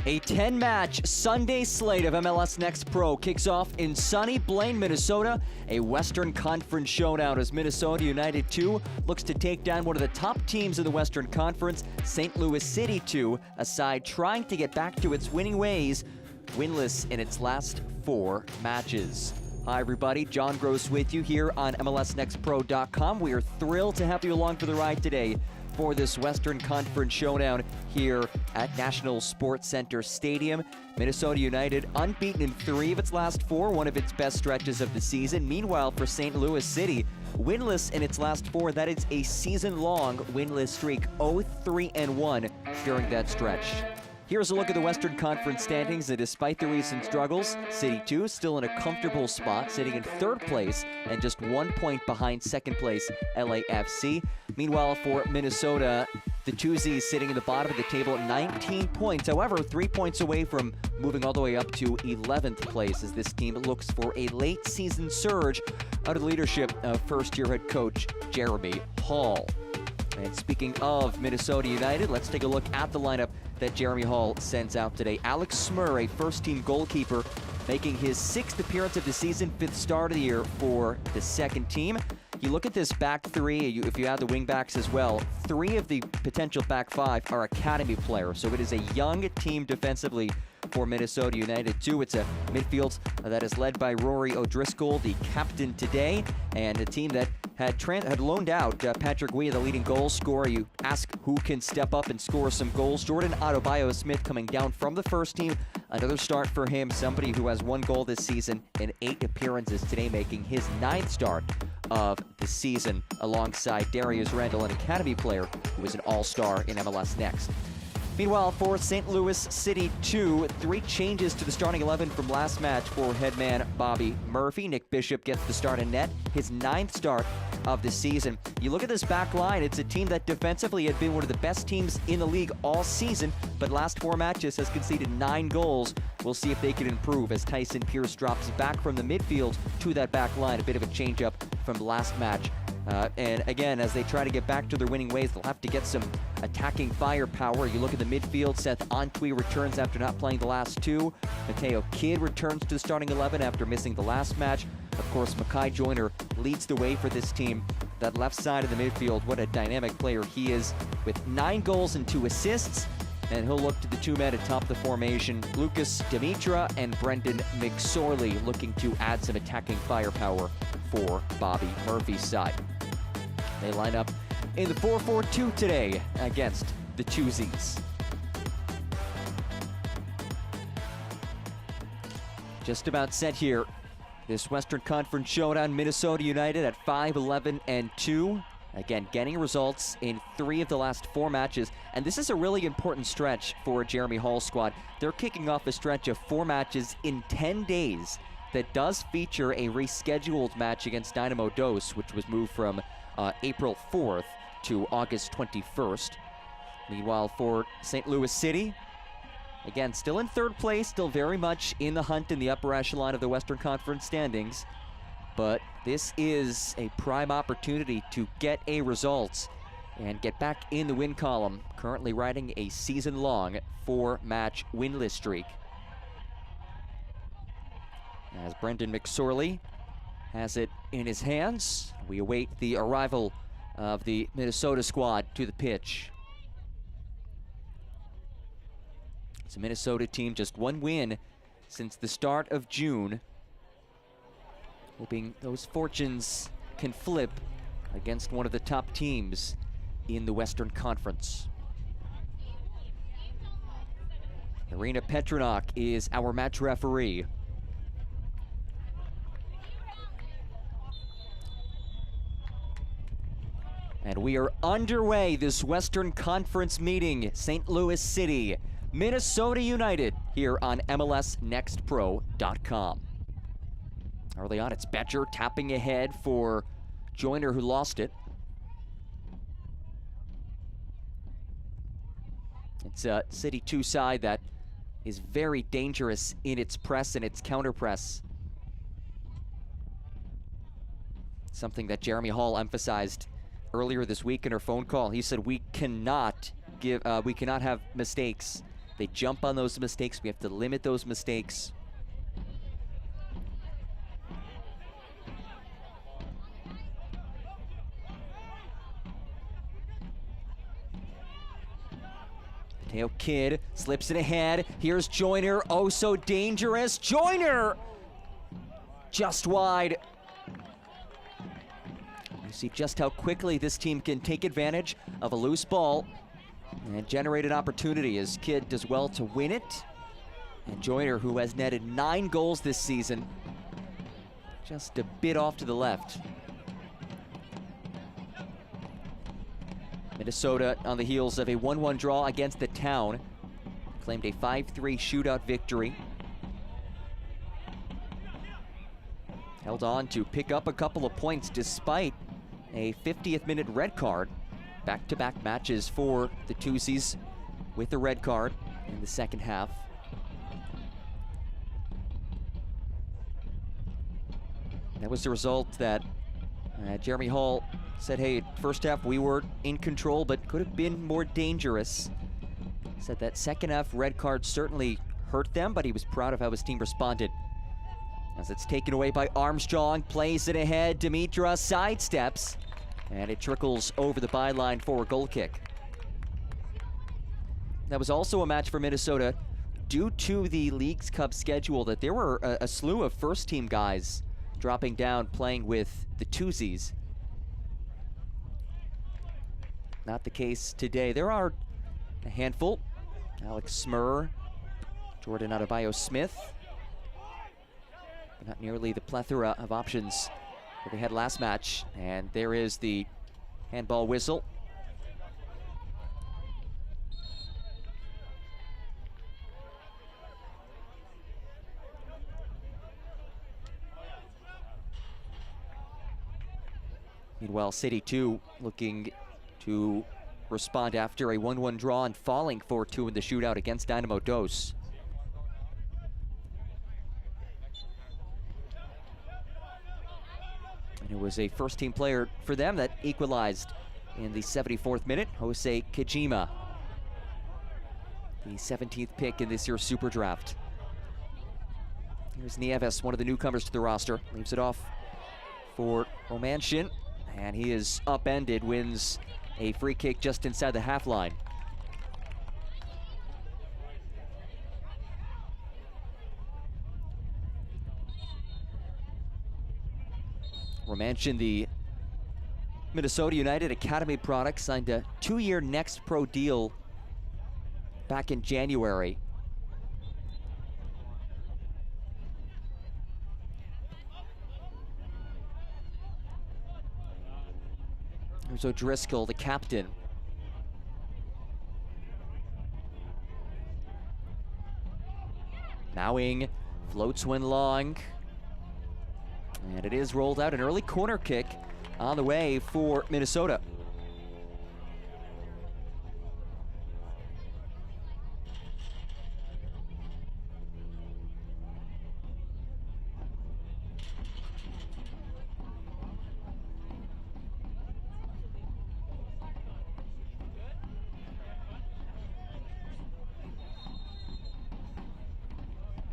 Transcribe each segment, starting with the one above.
A 10-match Sunday slate of MLS Next Pro kicks off in sunny Blaine, Minnesota. A Western Conference showdown as Minnesota United 2 looks to take down one of the top teams in the Western Conference, St. Louis City 2, a side trying to get back to its winning ways, winless in its last 4 matches. Hi everybody, John Gross with you here on MLSNextPro.com. We are thrilled to have you along for the ride today for this Western Conference showdown here at National Sports Center Stadium. Minnesota United unbeaten in 3 of its last 4, one of its best stretches of the season. Meanwhile, for St. Louis City, winless in its last 4. That is a season-long winless streak, 0-3-1 during that stretch. Here's a look at the Western Conference standings, and despite the recent struggles, City 2 still in a comfortable spot, sitting in 3rd place and just 1 point behind 2nd place LAFC. Meanwhile, for Minnesota, the 2Zs sitting in the bottom of the table at 19 points. However, 3 points away from moving all the way up to 11th place as this team looks for a late season surge under the leadership of first-year head coach Jeremy Hall. And speaking of Minnesota United, let's take a look at the lineup that Jeremy Hall sends out today. Alex Smurr, a first-team goalkeeper, making his 6th appearance of the season, 5th start of the year for the second team. You look at this back 3, if you add the wing backs as well, 3 of the potential back 5 are academy players. So it is a young team defensively for Minnesota United 2. It's a midfield that is led by Rory O'Driscoll, the captain today, and a team that had loaned out Patrick Weah, the leading goal scorer. You ask who can step up and score some goals. Jordan Adebayo-Smith coming down from the first team. Another start for him, somebody who has 1 goal this season in 8 appearances today, making his 9th start of the season alongside Darius Randall, an academy player who is an all-star in MLS Next. Meanwhile, for St. Louis City 2, 3 changes to the starting 11 from last match for headman Bobby Murphy. Nick Bishop gets the start in net, his 9th start of the season. You look at this back line, it's a team that defensively had been one of the best teams in the league all season, but last 4 matches has conceded 9 goals. We'll see if they can improve as Tyson Pierce drops back from the midfield to that back line. A bit of a change-up from last match. And again, as they try to get back to their winning ways, they'll have to get some attacking firepower. You look at the midfield, Seth Antwi returns after not playing the last 2. Mateo Kidd returns to the starting 11 after missing the last match. Of course, Makai Joyner leads the way for this team. That left side of the midfield, what a dynamic player he is, with 9 goals and 2 assists. And he'll look to the 2 men atop the formation, Lucas Dimitra and Brendan McSorley, looking to add some attacking firepower for Bobby Murphy's side. They line up in the 4-4-2 today against the 2Zs. Just about set here. This Western Conference showdown, Minnesota United at 5-11-2. Again, getting results in 3 of the last 4 matches. And this is a really important stretch for Jeremy Hall's squad. They're kicking off a stretch of 4 matches in 10 days that does feature a rescheduled match against Dynamo Dos, which was moved from April 4th to August 21st. Meanwhile, for St. Louis City, again, still in 3rd place, still very much in the hunt in the upper echelon of the Western Conference standings. But this is a prime opportunity to get a result and get back in the win column, currently riding a season-long 4-match winless streak. As Brendan McSorley has it in his hands, we await the arrival of the Minnesota squad to the pitch. It's a Minnesota team, just 1 win since the start of June. Hoping those fortunes can flip against one of the top teams in the Western Conference. Irina Petronok is our match referee. And we are underway, this Western Conference meeting. St. Louis City, Minnesota United, here on MLSNextPro.com. Early on, it's Betcher tapping ahead for Joyner, who lost it. It's a City 2 side that is very dangerous in its press and its counter-press. Something that Jeremy Hall emphasized earlier this week in our phone call. He said we cannot have mistakes. They jump on those mistakes. We have to limit those mistakes. Mateo Kidd slips it ahead. Here's Joyner, oh so dangerous. Joyner! Just wide. You see just how quickly this team can take advantage of a loose ball and generate an opportunity, as Kidd does well to win it. And Joyner, who has netted 9 goals this season, just a bit off to the left. Minnesota on the heels of a 1-1 draw against the Town. Claimed a 5-3 shootout victory. Held on to pick up a couple of points despite a 50th minute red card. Back-to-back matches for the Twosies with the red card in the second half. That was the result that Jeremy Hall said, hey, first half we were in control, but could have been more dangerous. Said that second half red card certainly hurt them, but he was proud of how his team responded. As it's taken away by Armstrong, plays it ahead, Dimitra sidesteps, and it trickles over the byline for a goal kick. That was also a match for Minnesota due to the Leagues Cup schedule, that there were a slew of first-team guys dropping down playing with the Twosies. Not the case today. There are a handful. Alex Smurr, Jordan Adebayo-Smith. Not nearly the plethora of options that they had last match. And there is the handball whistle. Meanwhile, CITY2 looking to respond after a 1-1 draw and falling 4-2 in the shootout against Dynamo Dos. And it was a first-team player for them that equalized in the 74th minute, Jose Kajima, the 17th pick in this year's Super Draft. Here's Nieves, one of the newcomers to the roster, leaves it off for Romanshin, and he is upended, wins a free kick just inside the half line. Romanshin, the Minnesota United Academy product, signed a 2-year Next Pro deal back in January. Here's O'Driscoll, the captain. Mowing floats one long. And it is rolled out, an early corner kick on the way for Minnesota.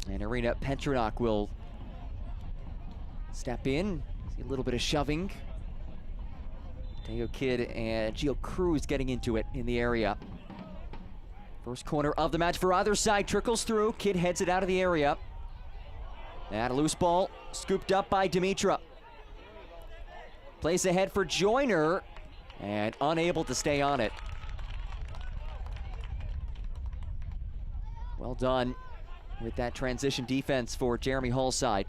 And Arena Petronak will step in. See a little bit of shoving. Mateo Kidd and Gio Cruz getting into it in the area. First corner of the match for either side, trickles through. Kidd heads it out of the area. And a loose ball scooped up by Dimitra. Plays ahead for Joyner and unable to stay on it. Well done with that transition defense for Jeremy Hall's side.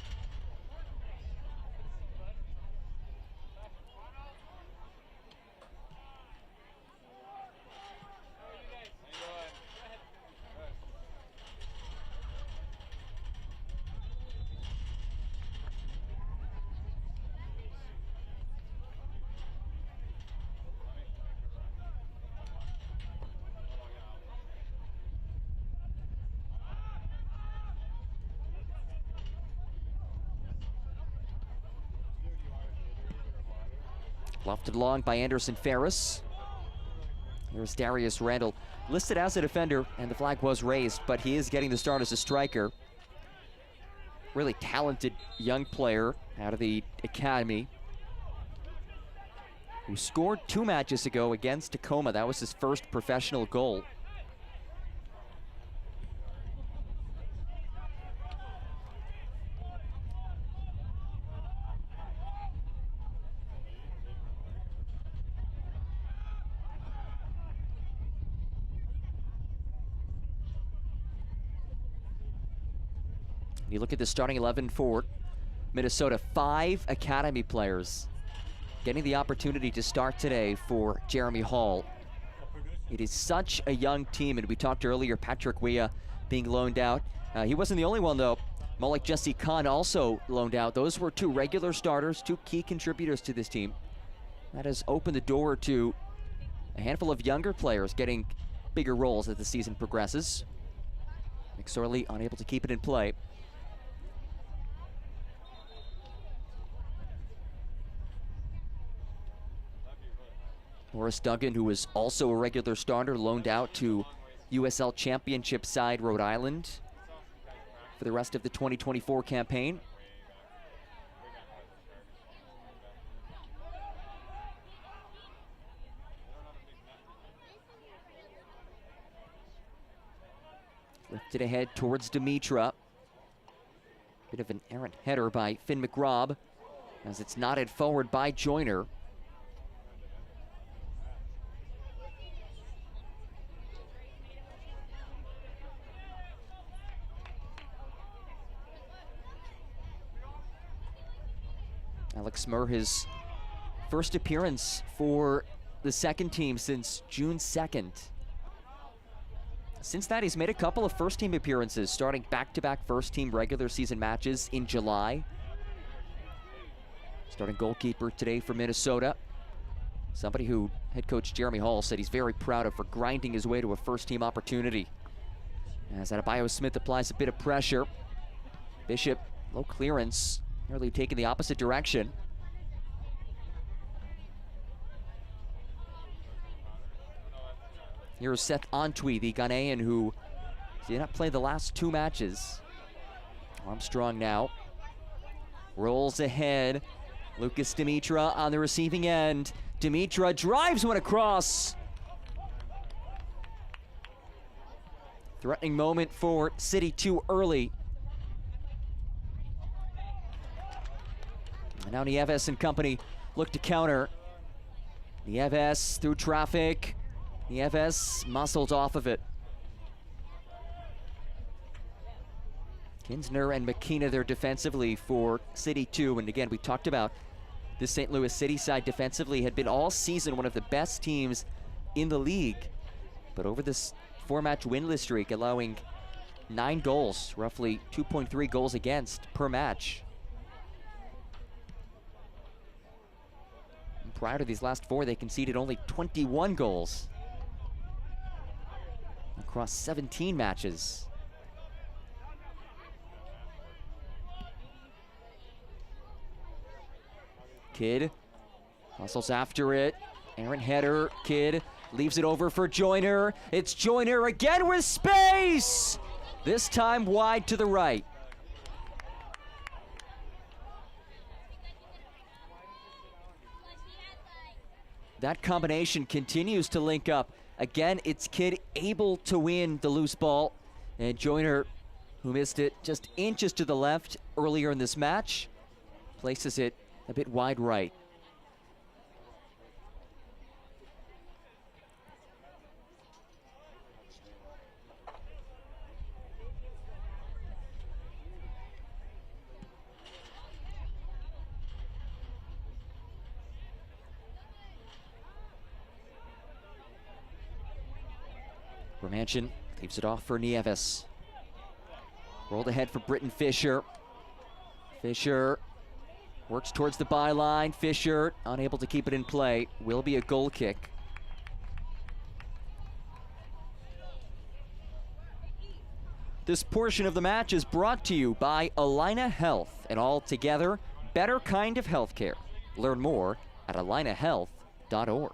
Lofted along by Anderson Ferris. Here's Darius Randall, listed as a defender, and the flag was raised, but he is getting the start as a striker. Really talented young player out of the academy, who scored 2 matches ago against Tacoma. That was his first professional goal. You look at the starting 11 for Minnesota, 5 academy players getting the opportunity to start today for Jeremy Hall. It is such a young team, and we talked earlier, Patrick Weah being loaned out. He wasn't the only one, though. Malik Jesse Khan also loaned out. Those were 2 regular starters, 2 key contributors to this team. That has opened the door to a handful of younger players getting bigger roles as the season progresses. McSorley unable to keep it in play. Horace Duggan, who was also a regular starter, loaned out to USL Championship side Rhode Island for the rest of the 2024 campaign. Lifted ahead towards Dimitra. Bit of an errant header by Finn McRobb as it's nodded forward by Joyner. Alex Murr, his first appearance for the second team since June 2nd. Since that, he's made a couple of first-team appearances, starting back-to-back first-team regular season matches in July. Starting goalkeeper today for Minnesota. Somebody who head coach Jeremy Hall said he's very proud of for grinding his way to a first-team opportunity. As Adebayo Smith applies a bit of pressure. Bishop, low clearance, nearly taking the opposite direction. Here's Seth Antwi, the Ghanaian who did not play the last 2 matches. Armstrong now rolls ahead. Lucas Dimitra on the receiving end. Dimitra drives one across. Threatening moment for CITY2 early. And now Nieves and company look to counter. Nieves through traffic. Nieves muscled off of it. Kinsner and McKenna there defensively for CITY2. And again, we talked about the St. Louis City side defensively had been all season one of the best teams in the league. But over this 4-match winless streak, allowing 9 goals, roughly 2.3 goals against per match. And prior to these last 4, they conceded only 21 goals across 17 matches. Kidd hustles after it. Aaron header. Kidd leaves it over for Joyner. It's Joyner again with space! This time wide to the right. That combination continues to link up. Again, it's Kidd able to win the loose ball. And Joyner, who missed it just inches to the left earlier in this match, places it a bit wide right. Romanchin leaves it off for Nieves. Rolled ahead for Britton Fisher. Fisher works towards the byline. Fisher unable to keep it in play. Will be a goal kick. This portion of the match is brought to you by Allina Health, an altogether better kind of healthcare. Learn more at alinahealth.org.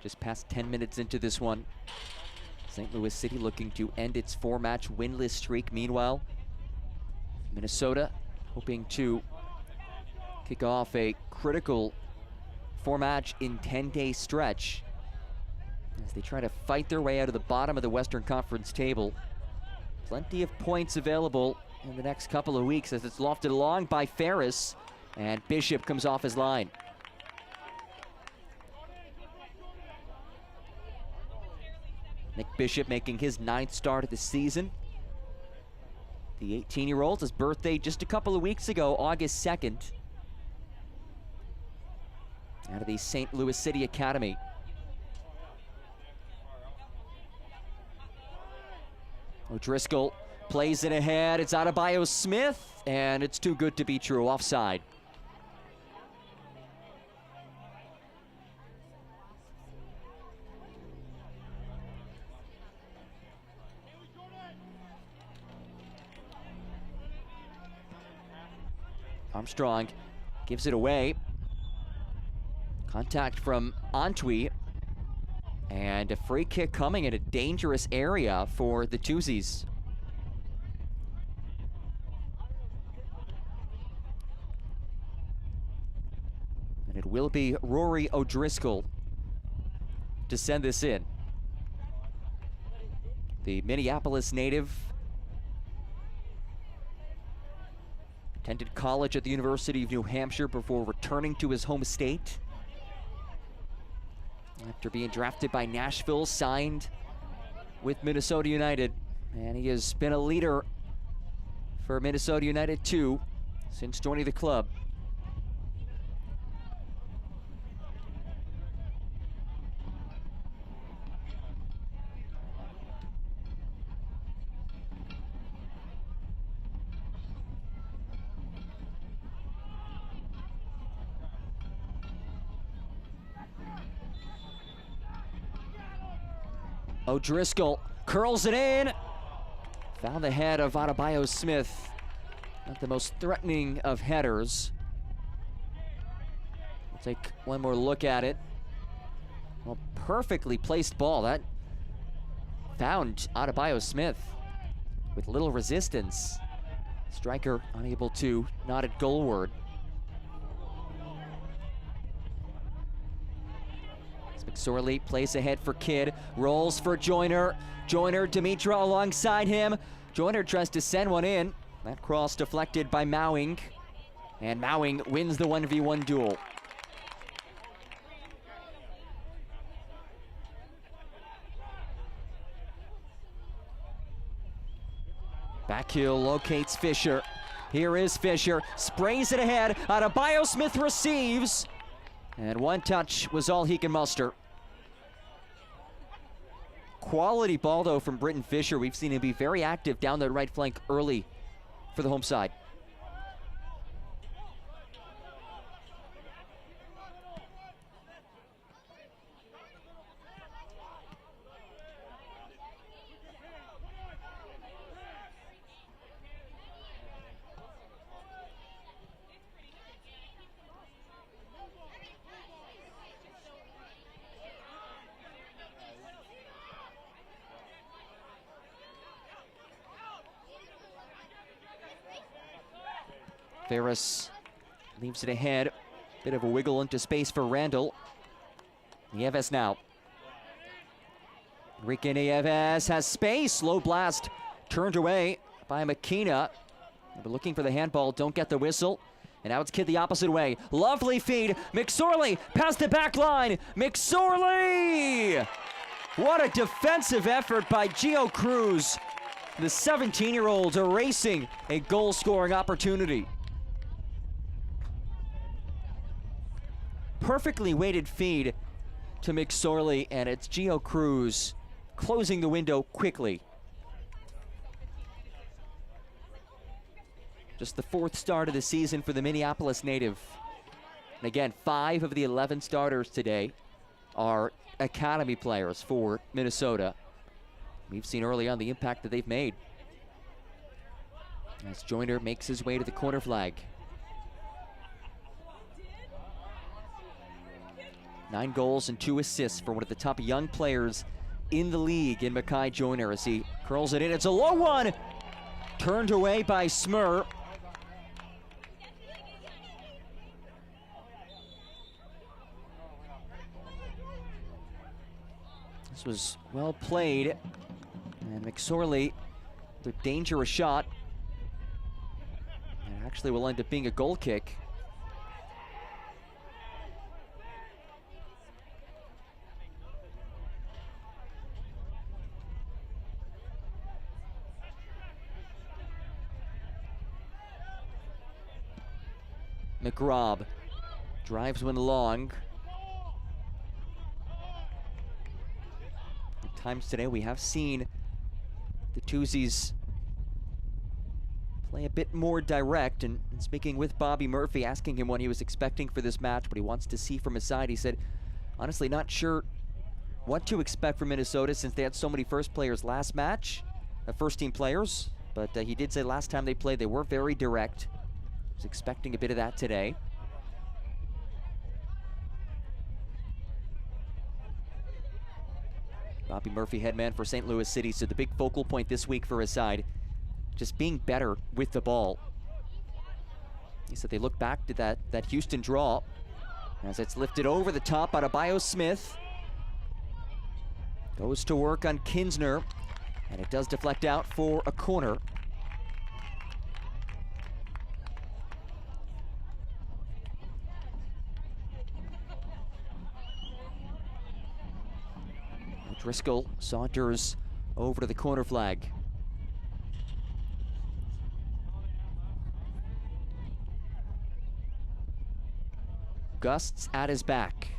Just past 10 minutes into this one. St. Louis City looking to end its 4-match winless streak. Meanwhile, Minnesota hoping to kick off a critical 4-match in 10-day stretch as they try to fight their way out of the bottom of the Western Conference table. Plenty of points available in the next couple of weeks as it's lofted along by Ferris, and Bishop comes off his line. Nick Bishop making his 9th start of the season. The 18-year-old, his birthday just a couple of weeks ago, August 2nd. Out of the St. Louis City Academy. O'Driscoll plays it ahead. It's Adebayo Smith, and it's too good to be true. Offside. Armstrong gives it away. Contact from Antwi. And a free kick coming in a dangerous area for the Twosies. And it will be Rory O'Driscoll to send this in. The Minneapolis native attended college at the University of New Hampshire before returning to his home state. After being drafted by Nashville, signed with Minnesota United. And he has been a leader for Minnesota United too since joining the club. O'Driscoll curls it in. Found the head of Adebayo Smith. Not the most threatening of headers. We'll take one more look at it. Well, perfectly placed ball. That found Adebayo Smith with little resistance. Striker unable to nod it goalward. McSorley plays ahead for Kidd, rolls for Joyner. Joyner, Dimitra alongside him. Joyner tries to send one in. That cross deflected by Mowing. And Mowing wins the 1v1 duel. Backheel locates Fisher. Here is Fisher, sprays it ahead. Adebayo Smith receives. And one touch was all he can muster. Quality ball, though, from Britton Fisher. We've seen him be very active down the right flank early for the home side. Ferris leaves it ahead. Bit of a wiggle into space for Randall. Nieves now. Enrique Nieves has space. Low blast turned away by McKenna. They're looking for the handball, don't get the whistle. And now it's Kidd the opposite way. Lovely feed. McSorley past the back line. McSorley! What a defensive effort by Gio Cruz. The 17-year-old erasing a goal-scoring opportunity. Perfectly weighted feed to McSorley, and it's Gio Cruz closing the window quickly. Just the 4th start of the season for the Minneapolis native. And again, 5 of the 11 starters today are academy players for Minnesota. We've seen early on the impact that they've made. As Joyner makes his way to the corner flag. 9 goals and 2 assists for one of the top young players in the league in Mekhi Joyner as he curls it in. It's a low one! Turned away by Smur. This was well played. And McSorley, the dangerous shot. And it actually will end up being a goal kick. McRobb drives one long. At times today we have seen the Twosies play a bit more direct, and speaking with Bobby Murphy, asking him what he was expecting for this match, what he wants to see from his side, he said, honestly not sure what to expect from Minnesota since they had so many first players last match, first team players, but he did say last time they played they were very direct. Was expecting a bit of that today. Bobby Murphy, head man for St. Louis City, said the big focal point this week for his side, just being better with the ball. He said they look back to that Houston draw as it's lifted over the top out of Bio Smith. Goes to work on Kinsner, and it does deflect out for a corner. Driscoll saunters over to the corner flag. Gusts at his back.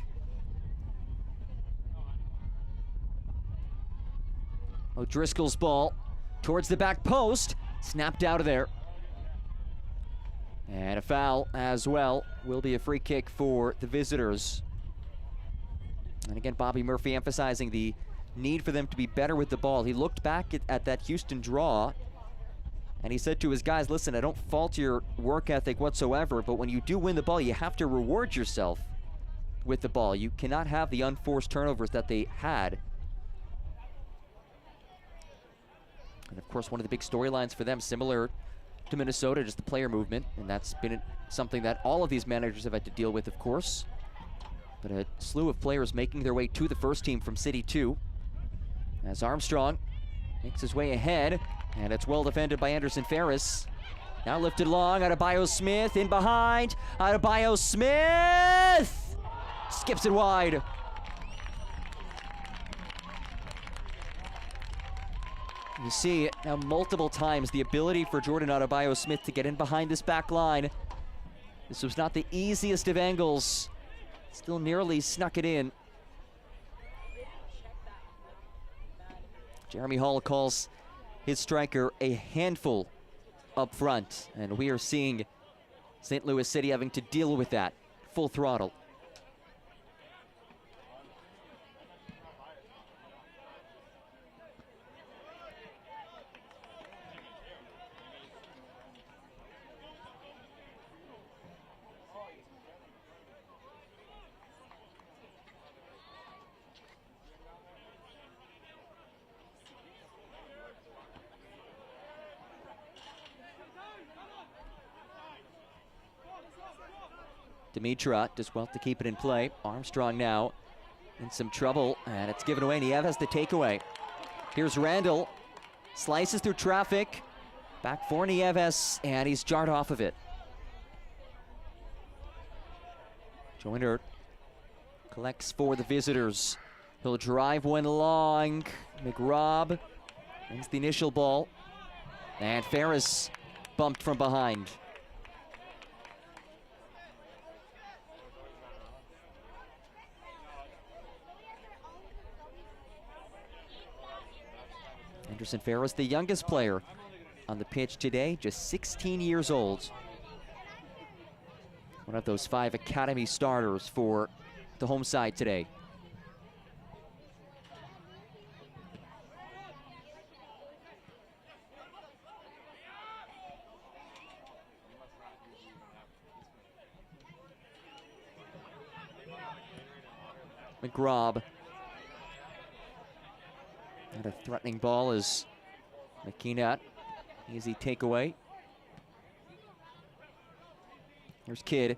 O'Driscoll's ball towards the back post, snapped out of there. And a foul as well. Will be a free kick for the visitors. And again, Bobby Murphy emphasizing the need for them to be better with the ball. He looked back at that Houston draw, and he said to his guys, listen, I don't fault your work ethic whatsoever, but when you do win the ball, you have to reward yourself with the ball. You cannot have the unforced turnovers that they had. And of course, one of the big storylines for them, similar to Minnesota, just the player movement, and that's been something that all of these managers have had to deal with, of course. But a slew of players making their way to the first team from CITY2. As Armstrong makes his way ahead, and it's well defended by Anderson Ferris. Now lifted long out of Bio Smith, in behind, out of Bio Smith! Skips it wide. You see now multiple times the ability for Jordan Adebayo Smith to get in behind this back line. This was not the easiest of angles. Still nearly snuck it in. Jeremy Hall calls his striker a handful up front, and we are seeing St. Louis City having to deal with that full throttle. Dimitra does well to keep it in play. Armstrong now in some trouble, and it's given away. Nieves the takeaway. Here's Randall, slices through traffic, back for Nieves, and he's jarred off of it. Joyner collects for the visitors. He'll drive one long. McRobb wins the initial ball, and Ferris bumped from behind. Anderson Ferris, the youngest player on the pitch today, just 16 years old. One of those 5 academy starters for the home side today. McGraw. And a threatening ball as McKenna. Easy takeaway. Here's Kidd.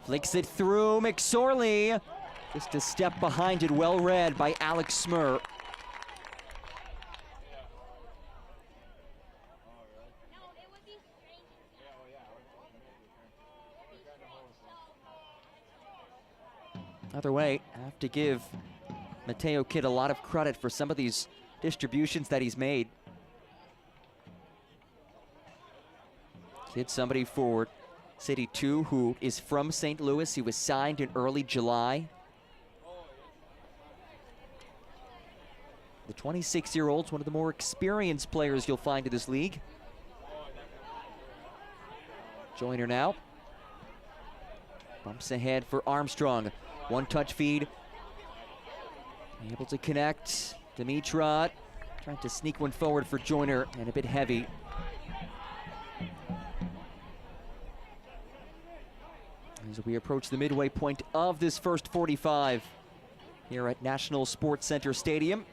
Flicks it through. McSorley. Just a step behind it. Well read by Alex Smur. Either way, I have to give Mateo Kidd a lot of credit for some of these distributions that he's made. Kidd, somebody for CITY2 who is from St. Louis. He was signed in early July. The 26-year-old's one of the more experienced players you'll find in this league. Joyner now. Bumps ahead for Armstrong. One-touch feed. Able to connect. Dimitra trying to sneak one forward for Joyner, and a bit heavy. As we approach the midway point of this first 45 here at National Sports Center Stadium.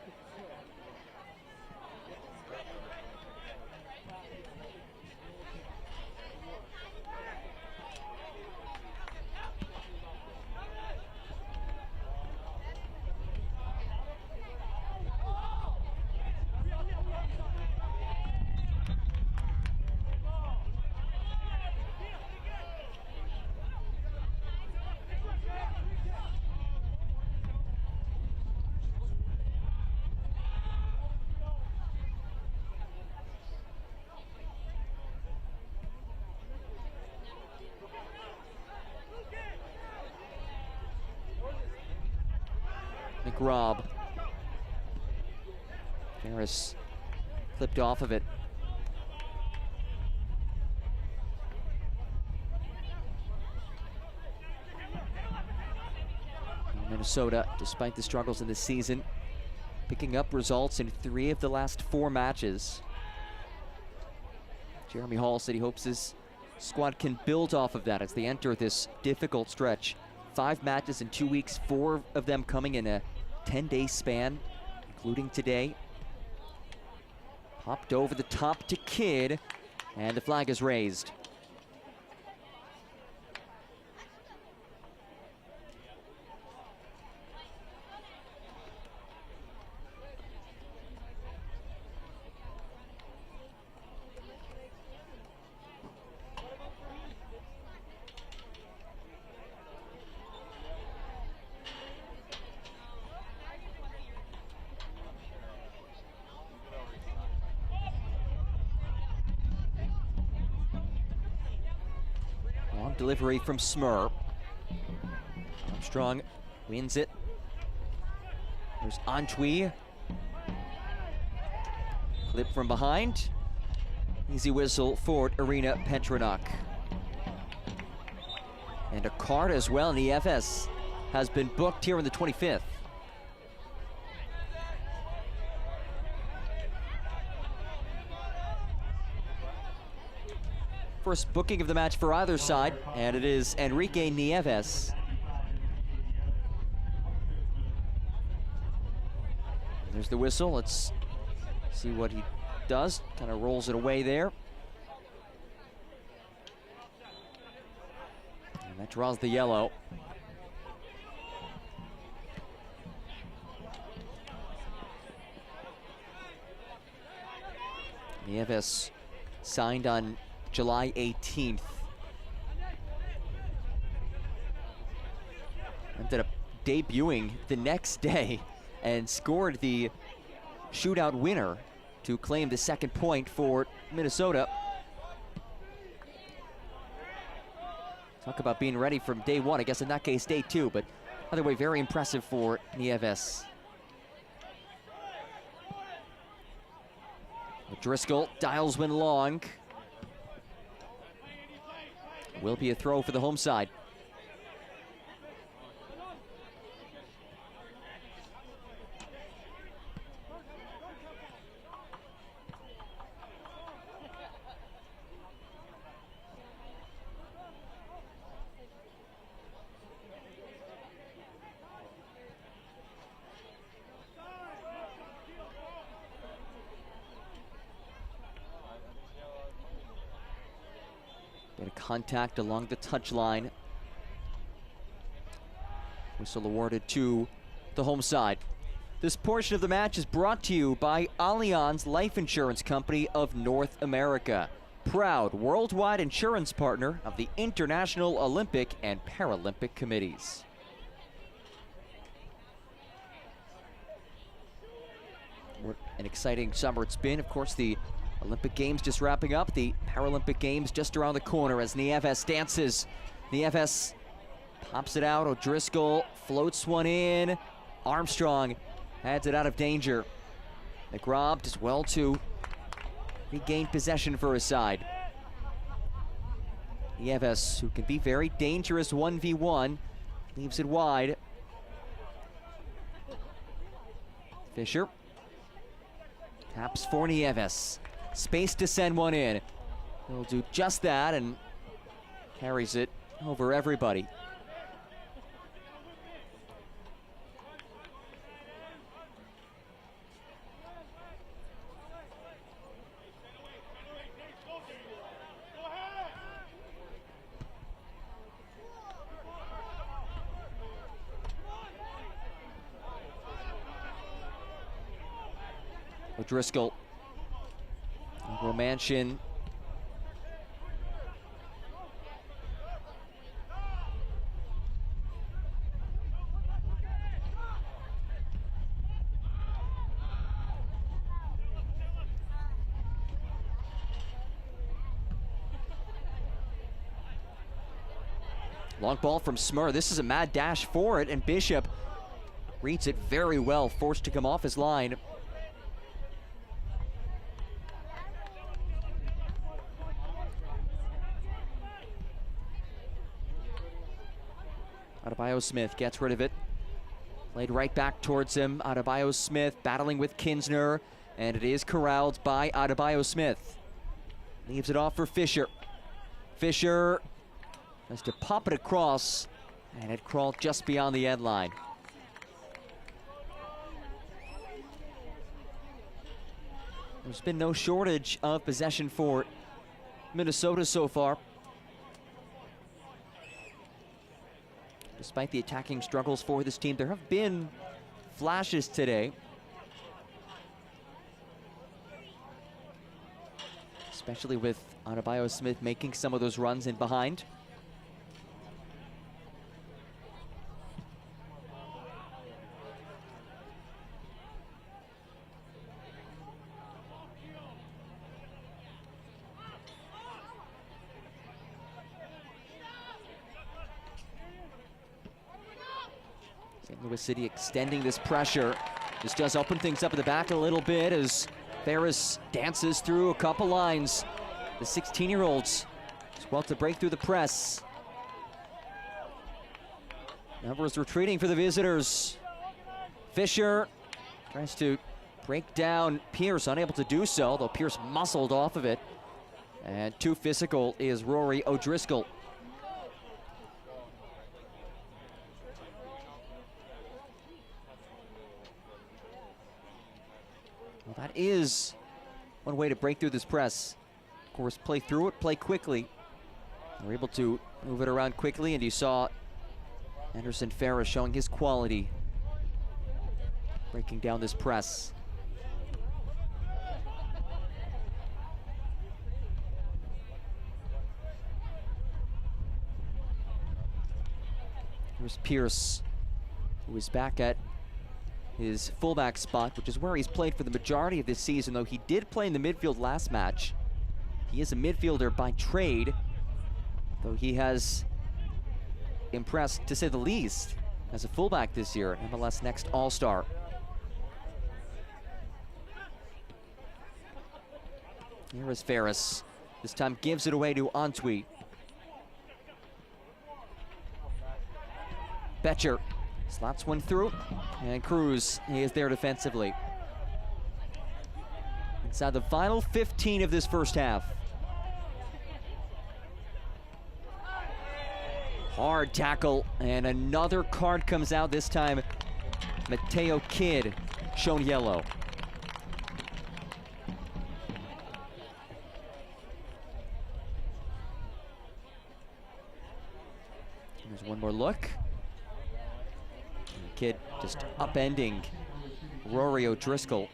McGraw. Ferris clipped off of it. Minnesota, despite the struggles in this season, picking up results in 3 of the last 4 matches. Jeremy Hall said he hopes his squad can build off of that as they enter this difficult stretch. 5 matches in 2 weeks, 4 of them coming in a 10-day span, including today. Popped over the top to Kidd, and the flag is raised. Delivery from Smur. Armstrong wins it. There's Antwi. Clip from behind. Easy whistle for Arena Petronak. And a card as well in the FS has been booked here in the 25th. First booking of the match for either side, and it is Enrique Nieves. There's the whistle. Let's see what he does. Kind of rolls it away there. And that draws the yellow. Nieves signed on July 18th. Ended up debuting the next day and scored the shootout winner to claim the 2nd point for Minnesota. Talk about being ready from day 1, I guess in that case day 2, but either way, very impressive for Nieves. Driscoll dials one long. Will be a throw for the home side. Get a contact along the touchline. Whistle awarded to the home side. This portion of the match is brought to you by Allianz Life Insurance Company of North America, proud worldwide insurance partner of the International Olympic and Paralympic Committees. What an exciting summer it's been. Of course, the Olympic Games just wrapping up. The Paralympic Games just around the corner as Nieves dances. Nieves pops it out. O'Driscoll floats one in. Armstrong adds it out of danger. McRobb does well to regain possession for his side. Nieves, who can be very dangerous 1v1, leaves it wide. Fisher taps for Nieves. Space to send one in. He'll do just that and carries it over everybody. O'Driscoll. Romanchin. Long ball from Smur. This is a mad dash for it, and Bishop reads it very well, forced to come off his line. Adebayo Smith gets rid of it. Played right back towards him. Adebayo Smith battling with Kinsner, and it is corralled by Adebayo Smith. Leaves it off for Fisher. Fisher tries to pop it across, and it crawled just beyond the end line. There's been no shortage of possession for Minnesota so far. Despite the attacking struggles for this team, there have been flashes today. Especially with Adebayo Smith making some of those runs in behind. St. Louis City extending this pressure. This does open things up at the back a little bit as Ferris dances through a couple lines. The 16-year-olds as well to break through the press. Numbers retreating for the visitors. Fisher tries to break down Pierce, unable to do so, though Pierce muscled off of it. And too physical is Rory O'Driscoll. Well, that is one way to break through this press. Of course, play through it, play quickly. They're able to move it around quickly, and you saw Anderson Ferris showing his quality, breaking down this press. Here's Pierce, who is back at his fullback spot, which is where he's played for the majority of this season, though he did play in the midfield last match. He is a midfielder by trade, though he has impressed, to say the least, as a fullback this year, MLS Next All-Star. Here is Ferris. This time gives it away to Antwi. Betcher slots one through, and Cruz, he is there defensively. Inside the final 15 of this first half. Hard tackle, and another card comes out, this time Mateo Kidd shown yellow. There's one more look. And Kidd just upending Rory O'Driscoll.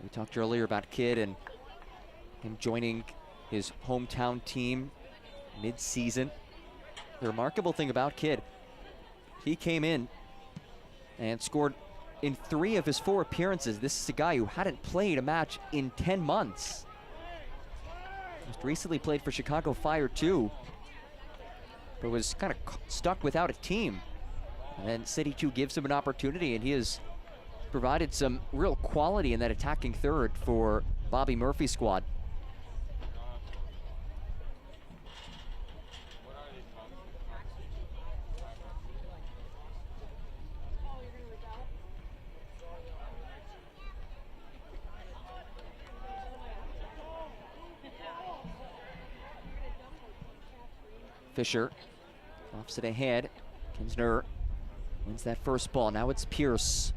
We talked earlier about Kidd and him joining his hometown team mid-season. The remarkable thing about Kidd, he came in and scored in 3 of his 4 appearances. This is a guy who hadn't played a match in 10 months. Just recently played for Chicago Fire too, but was kind of stuck without a team. And then CITY2 gives him an opportunity, and he has provided some real quality in that attacking third for Bobby Murphy's squad. Fisher lofts it ahead. Kinsner wins that first ball. Now it's Pierce.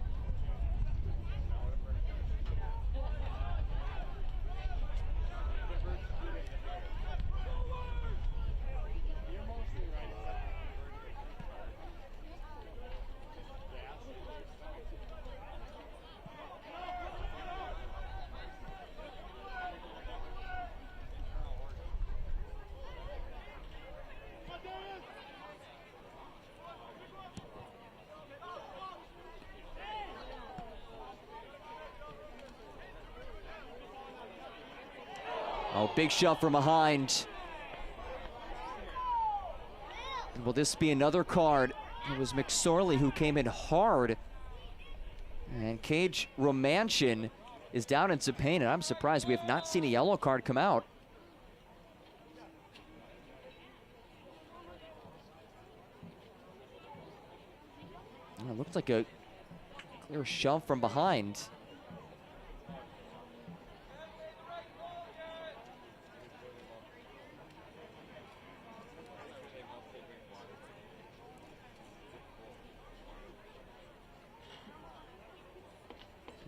Oh, big shove from behind. And will this be another card? It was McSorley who came in hard. And Cage Romanchin is down in some pain, and I'm surprised we have not seen a yellow card come out. It looked like a clear shove from behind.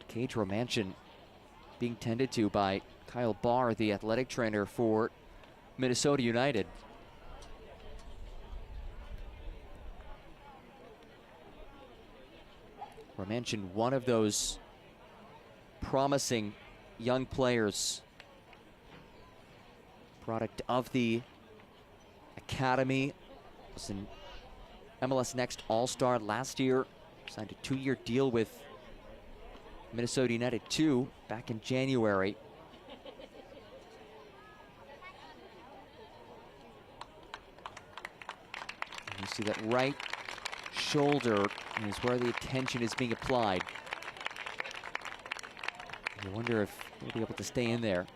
Cage Romanchin being tended to by Kyle Barr, the athletic trainer for Minnesota United. Romanchin, one of those promising young players, product of the academy, was an MLS Next All-Star last year, signed a 2-year deal with Minnesota United 2 back in January. And you see that right shoulder is where the attention is being applied. You wonder if he'll be able to stay in there.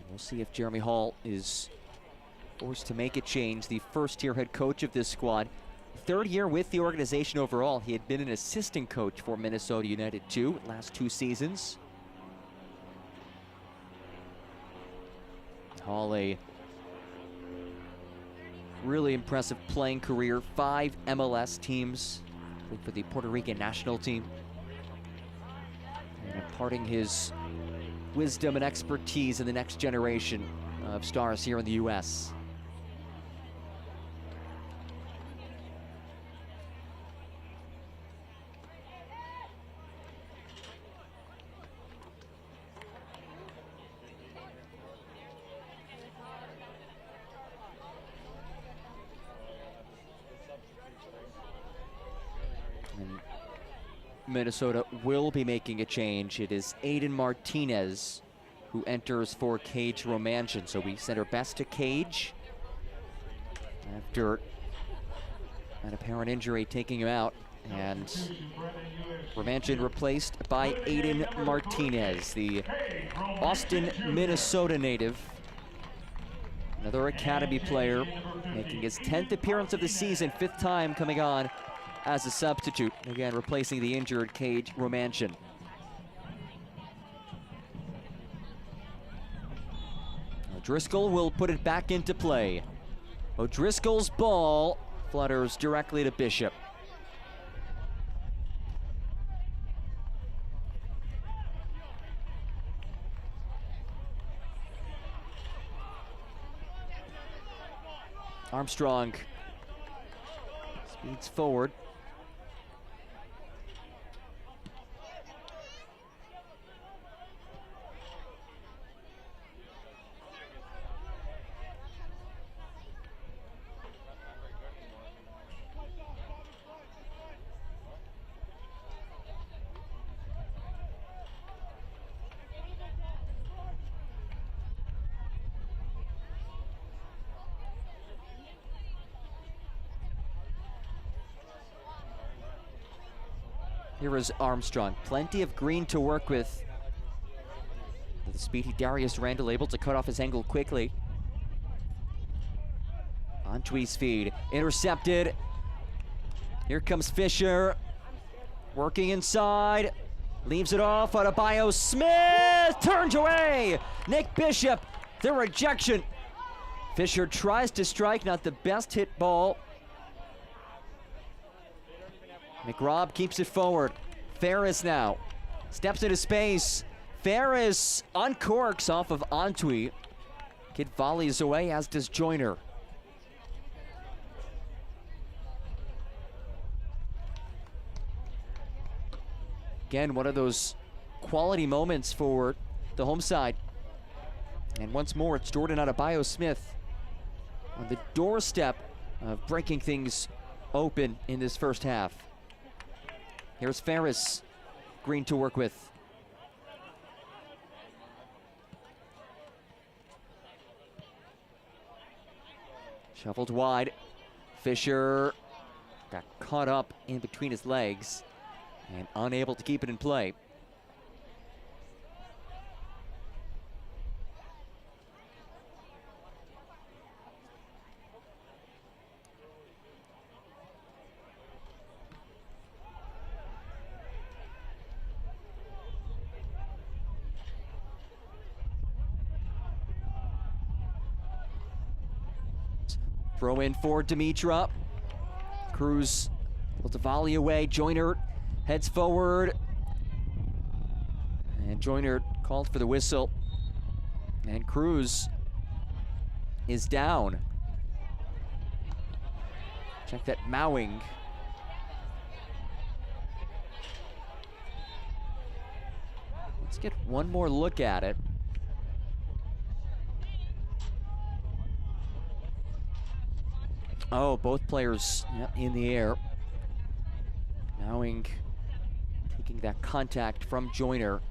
We'll see if Jeremy Hall is forced to make a change. The first-year head coach of this squad. 3rd year with the organization overall. He had been an assistant coach for Minnesota United 2 last 2 seasons. Hall, a really impressive playing career. 5 MLS teams. Played for the Puerto Rican national team. And imparting his wisdom and expertise in the next generation of stars here in the U.S. And Minnesota will be making a change. It is Aiden Martinez who enters for Cage Romanchyn. So we send our best to Cage after an apparent injury taking him out. And Romanchyn replaced by Aiden Martinez, the Austin, Minnesota native. Another academy player making his 10th appearance of the season, 5th time coming on as a substitute. Again, replacing the injured Cage Romanchyn. O'Driscoll will put it back into play. O'Driscoll's ball flutters directly to Bishop. Armstrong speeds forward. Here is Armstrong. Plenty of green to work with. The speedy Darius Randall able to cut off his angle quickly. Antwi's feed. Intercepted. Here comes Fisher. Working inside. Leaves it off. Adebayo Smith turns away. Nick Bishop, the rejection. Fisher tries to strike, not the best hit ball. McRobb keeps it forward. Ferris now steps into space. Ferris uncorks off of Antwi. Kid volleys away, as does Joyner. Again, one of those quality moments for the home side. And once more, it's Jordan Adebayo Smith on the doorstep of breaking things open in this first half. Here's Ferris, green to work with. Shuffled wide. Fisher got caught up in between his legs and unable to keep it in play. Throw in for Dimitra. Cruz able to volley away. Joyner heads forward. And Joyner called for the whistle. And Cruz is down. Check that mowing. Let's get one more look at it. Oh, both players in the air. Mowing taking that contact from Joyner.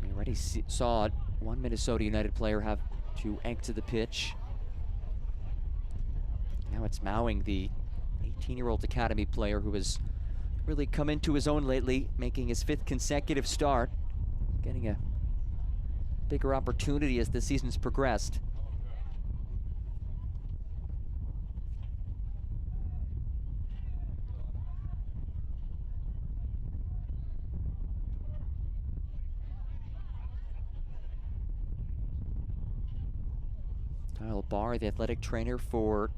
We already saw one Minnesota United player have to exit the pitch. Now it's Mowing, the 18-year-old academy player who has really come into his own lately, making his 5th consecutive start, getting a bigger opportunity as the season's progressed. Kyle Barr, the athletic trainer for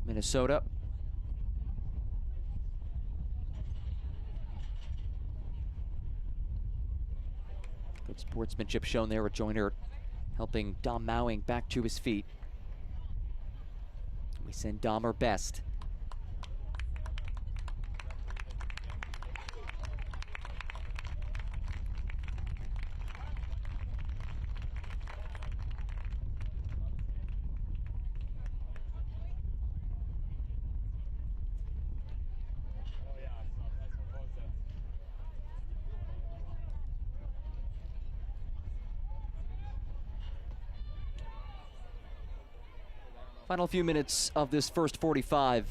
Minnesota. Good sportsmanship shown there with Joyner helping Dom Mowing back to his feet. We send Dom our best. Final few minutes of this first 45.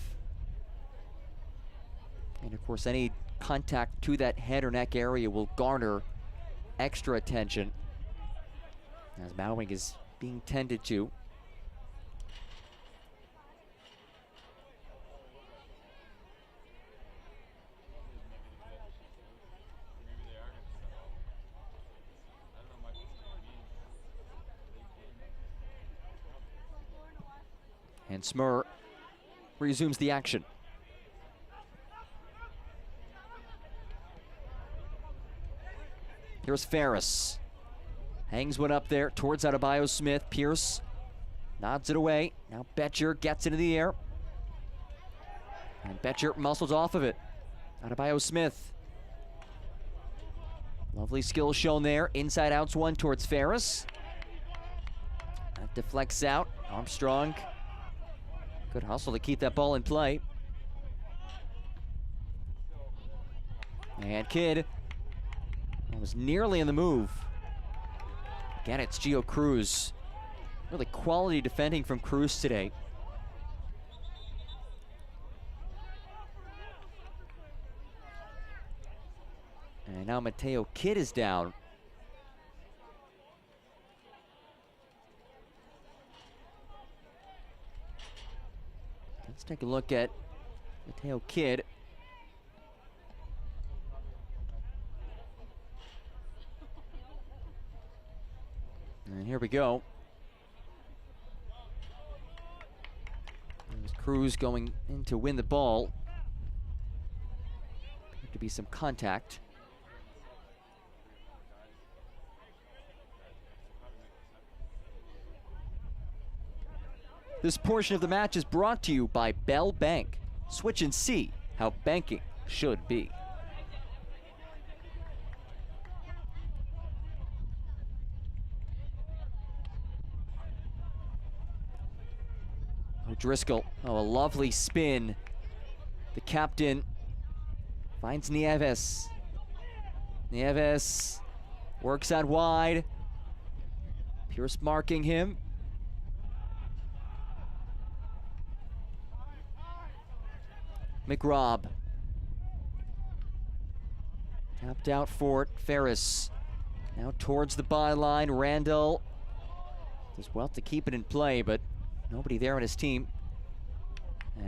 And of course, any contact to that head or neck area will garner extra attention as Mowing is being tended to. And Smur resumes the action. Here's Ferris. Hangs one up there towards Adebayo Smith. Pierce nods it away. Now Betcher gets into the air. And Betcher muscles off of it. Adebayo Smith. Lovely skill shown there. Inside outs one towards Ferris. That deflects out. Armstrong. Good hustle to keep that ball in play. And Kidd was nearly in the move. Again, it's Gio Cruz. Really quality defending from Cruz today. And now Mateo Kidd is down. Let's take a look at Mateo Kidd. And here we go. There's Cruz going in to win the ball. Appeared to be some contact. This portion of the match is brought to you by Bell Bank. Switch and see how banking should be. O'Driscoll, a lovely spin. The captain finds Nieves. Nieves works out wide. Pierce marking him. McRobb. Tapped out for it. Ferris. Now towards the byline. Randall does well to keep it in play, but nobody there on his team.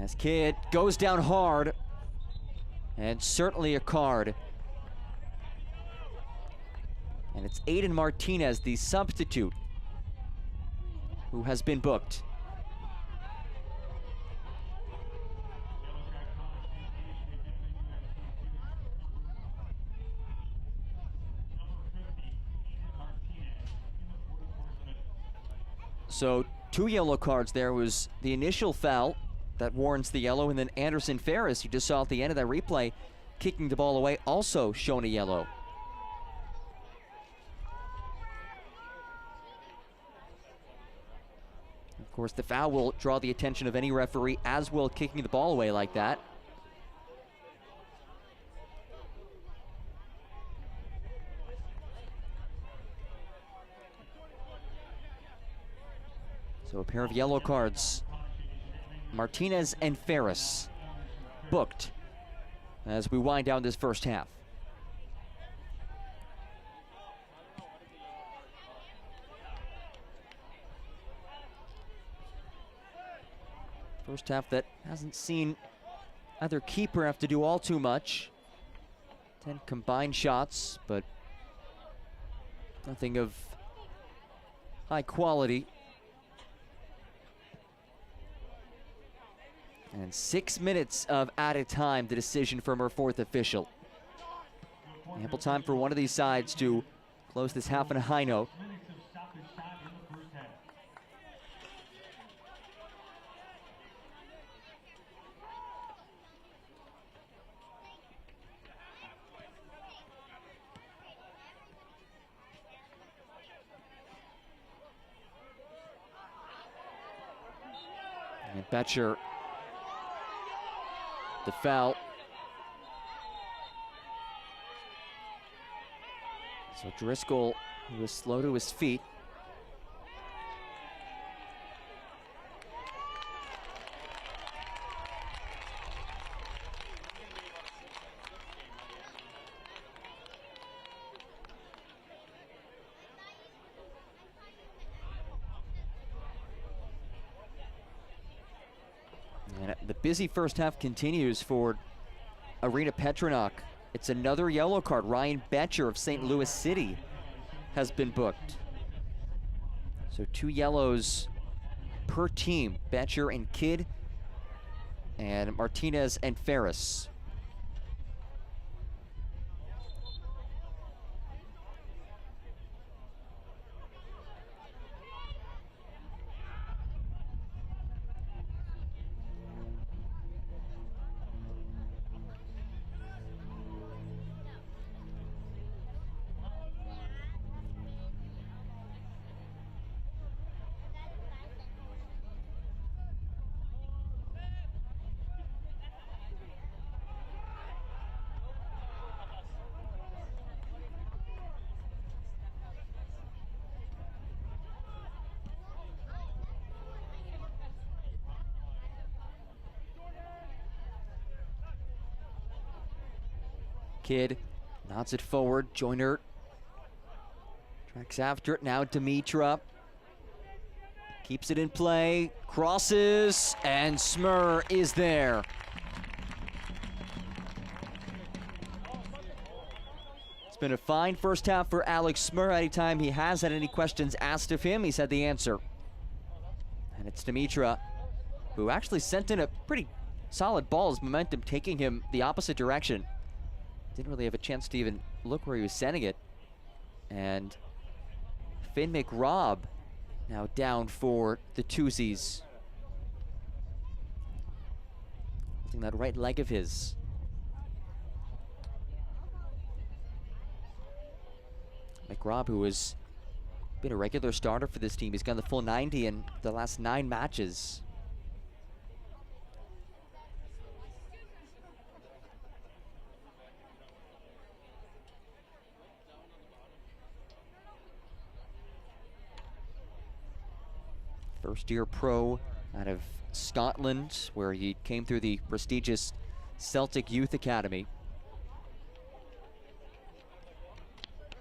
As Kidd goes down hard. And certainly a card. And it's Aiden Martinez, the substitute, who has been booked. So 2 yellow cards there. Was the initial foul that warrants the yellow, and then Anderson Ferris, you just saw at the end of that replay, kicking the ball away, also shown a yellow. Of course, the foul will draw the attention of any referee, as will kicking the ball away like that. So a pair of yellow cards. Martinez and Ferris booked as we wind down this first half. First half that hasn't seen either keeper have to do all too much. 10 combined shots, but nothing of high quality. And 6 minutes of added time, the decision from our fourth official. Ample time for one of these sides to close this half on a high note. And Betcher, the foul. So Driscoll, who was slow to his feet. And the busy first half continues for Arena Petronac. It's another yellow card. Ryan Betcher of St. Louis City has been booked. So 2 yellows per team. Betcher and Kidd, and Martinez and Ferris. Kidd nods it forward. Joyner tracks after it. Now Dimitra keeps it in play. Crosses, and Smur is there. It's been a fine first half for Alex Smur. Anytime he has had any questions asked of him, he's had the answer. And it's Dimitra, who actually sent in a pretty solid ball. His momentum taking him the opposite direction. Didn't really have a chance to even look where he was sending it. And Finn McRobb now down for the twosies. Using that right leg of his. McRobb, who has been a regular starter for this team. He's gone the full 90 in the last 9 matches. First-year pro out of Scotland, where he came through the prestigious Celtic Youth Academy.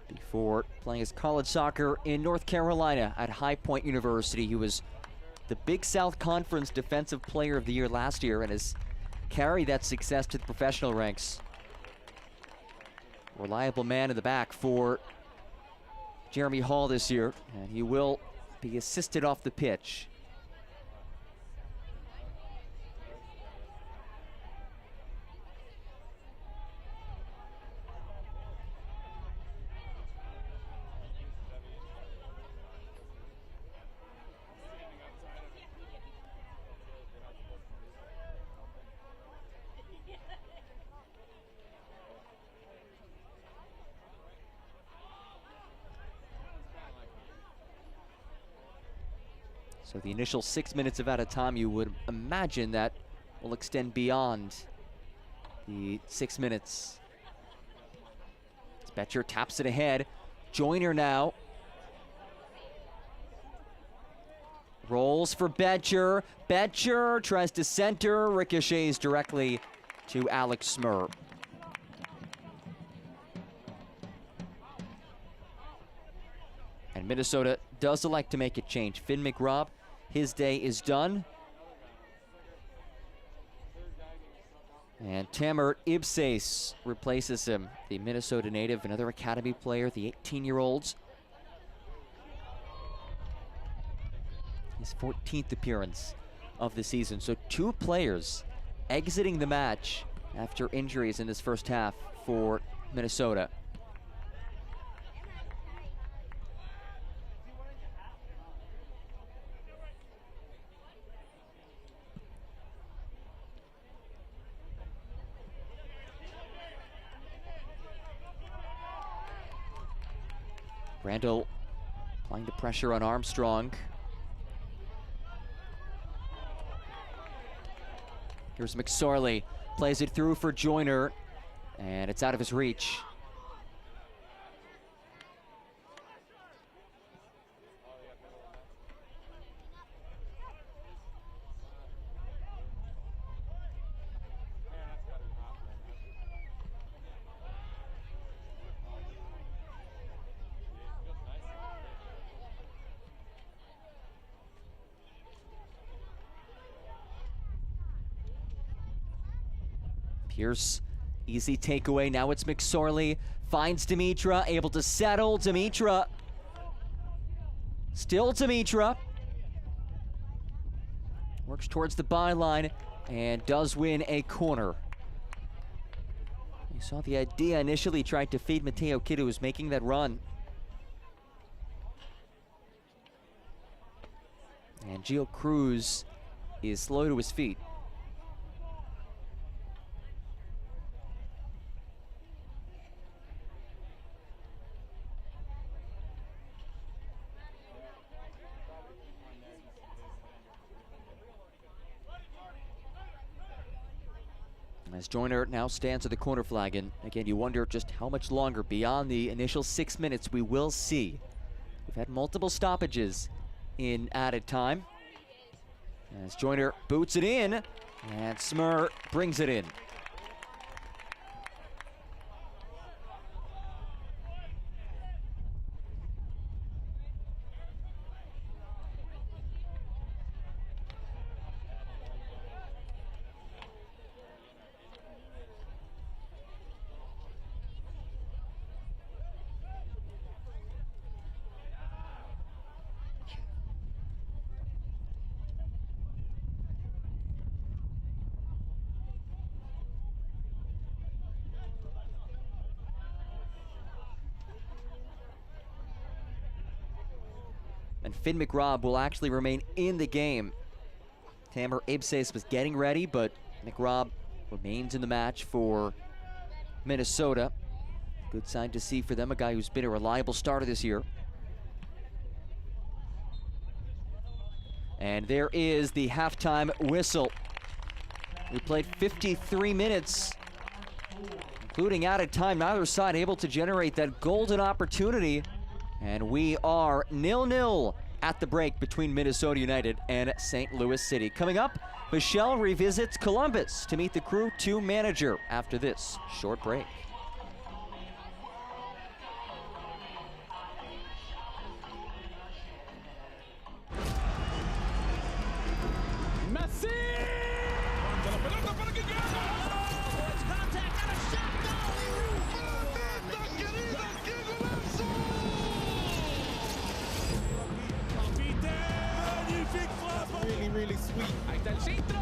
Before playing his college soccer in North Carolina at High Point University. He was the Big South Conference Defensive Player of the Year last year and has carried that success to the professional ranks. Reliable man in the back for Jeremy Hall this year, and he will be assisted off the pitch. So the initial 6 minutes of added time, you would imagine that will extend beyond the 6 minutes. Betcher taps it ahead. Joyner now. Rolls for Betcher. Betcher tries to center, ricochets directly to Alex Smur. And Minnesota does elect to make a change. Finn McRobb, his day is done. And Tamer Ibsase replaces him, the Minnesota native, another academy player, the 18-year-olds. His 14th appearance of the season. So 2 players exiting the match after injuries in this first half for Minnesota. Randall applying the pressure on Armstrong. Here's McSorley, plays it through for Joyner, and it's out of his reach. Here's easy takeaway. Now it's McSorley. Finds Dimitra, able to settle. Dimitra. Still Dimitra. Works towards the byline and does win a corner. You saw the idea initially, tried to feed Mateo Kidd, who was making that run. And Gio Cruz is slow to his feet. As Joyner now stands at the corner flag, and again, you wonder just how much longer beyond the initial 6 minutes we will see. We've had multiple stoppages in added time. As Joyner boots it in, and Smur brings it in. And Finn McRobb will actually remain in the game. Tamer Ibses was getting ready, but McRobb remains in the match for Minnesota. Good sign to see for them, a guy who's been a reliable starter this year. And there is the halftime whistle. We played 53 minutes, including added time. Neither side able to generate that golden opportunity. And we are 0-0 at the break between Minnesota United and St. Louis City. Coming up, Michelle revisits Columbus to meet the Crew 2 manager after this short break. Really sweet. Ahí está el centro.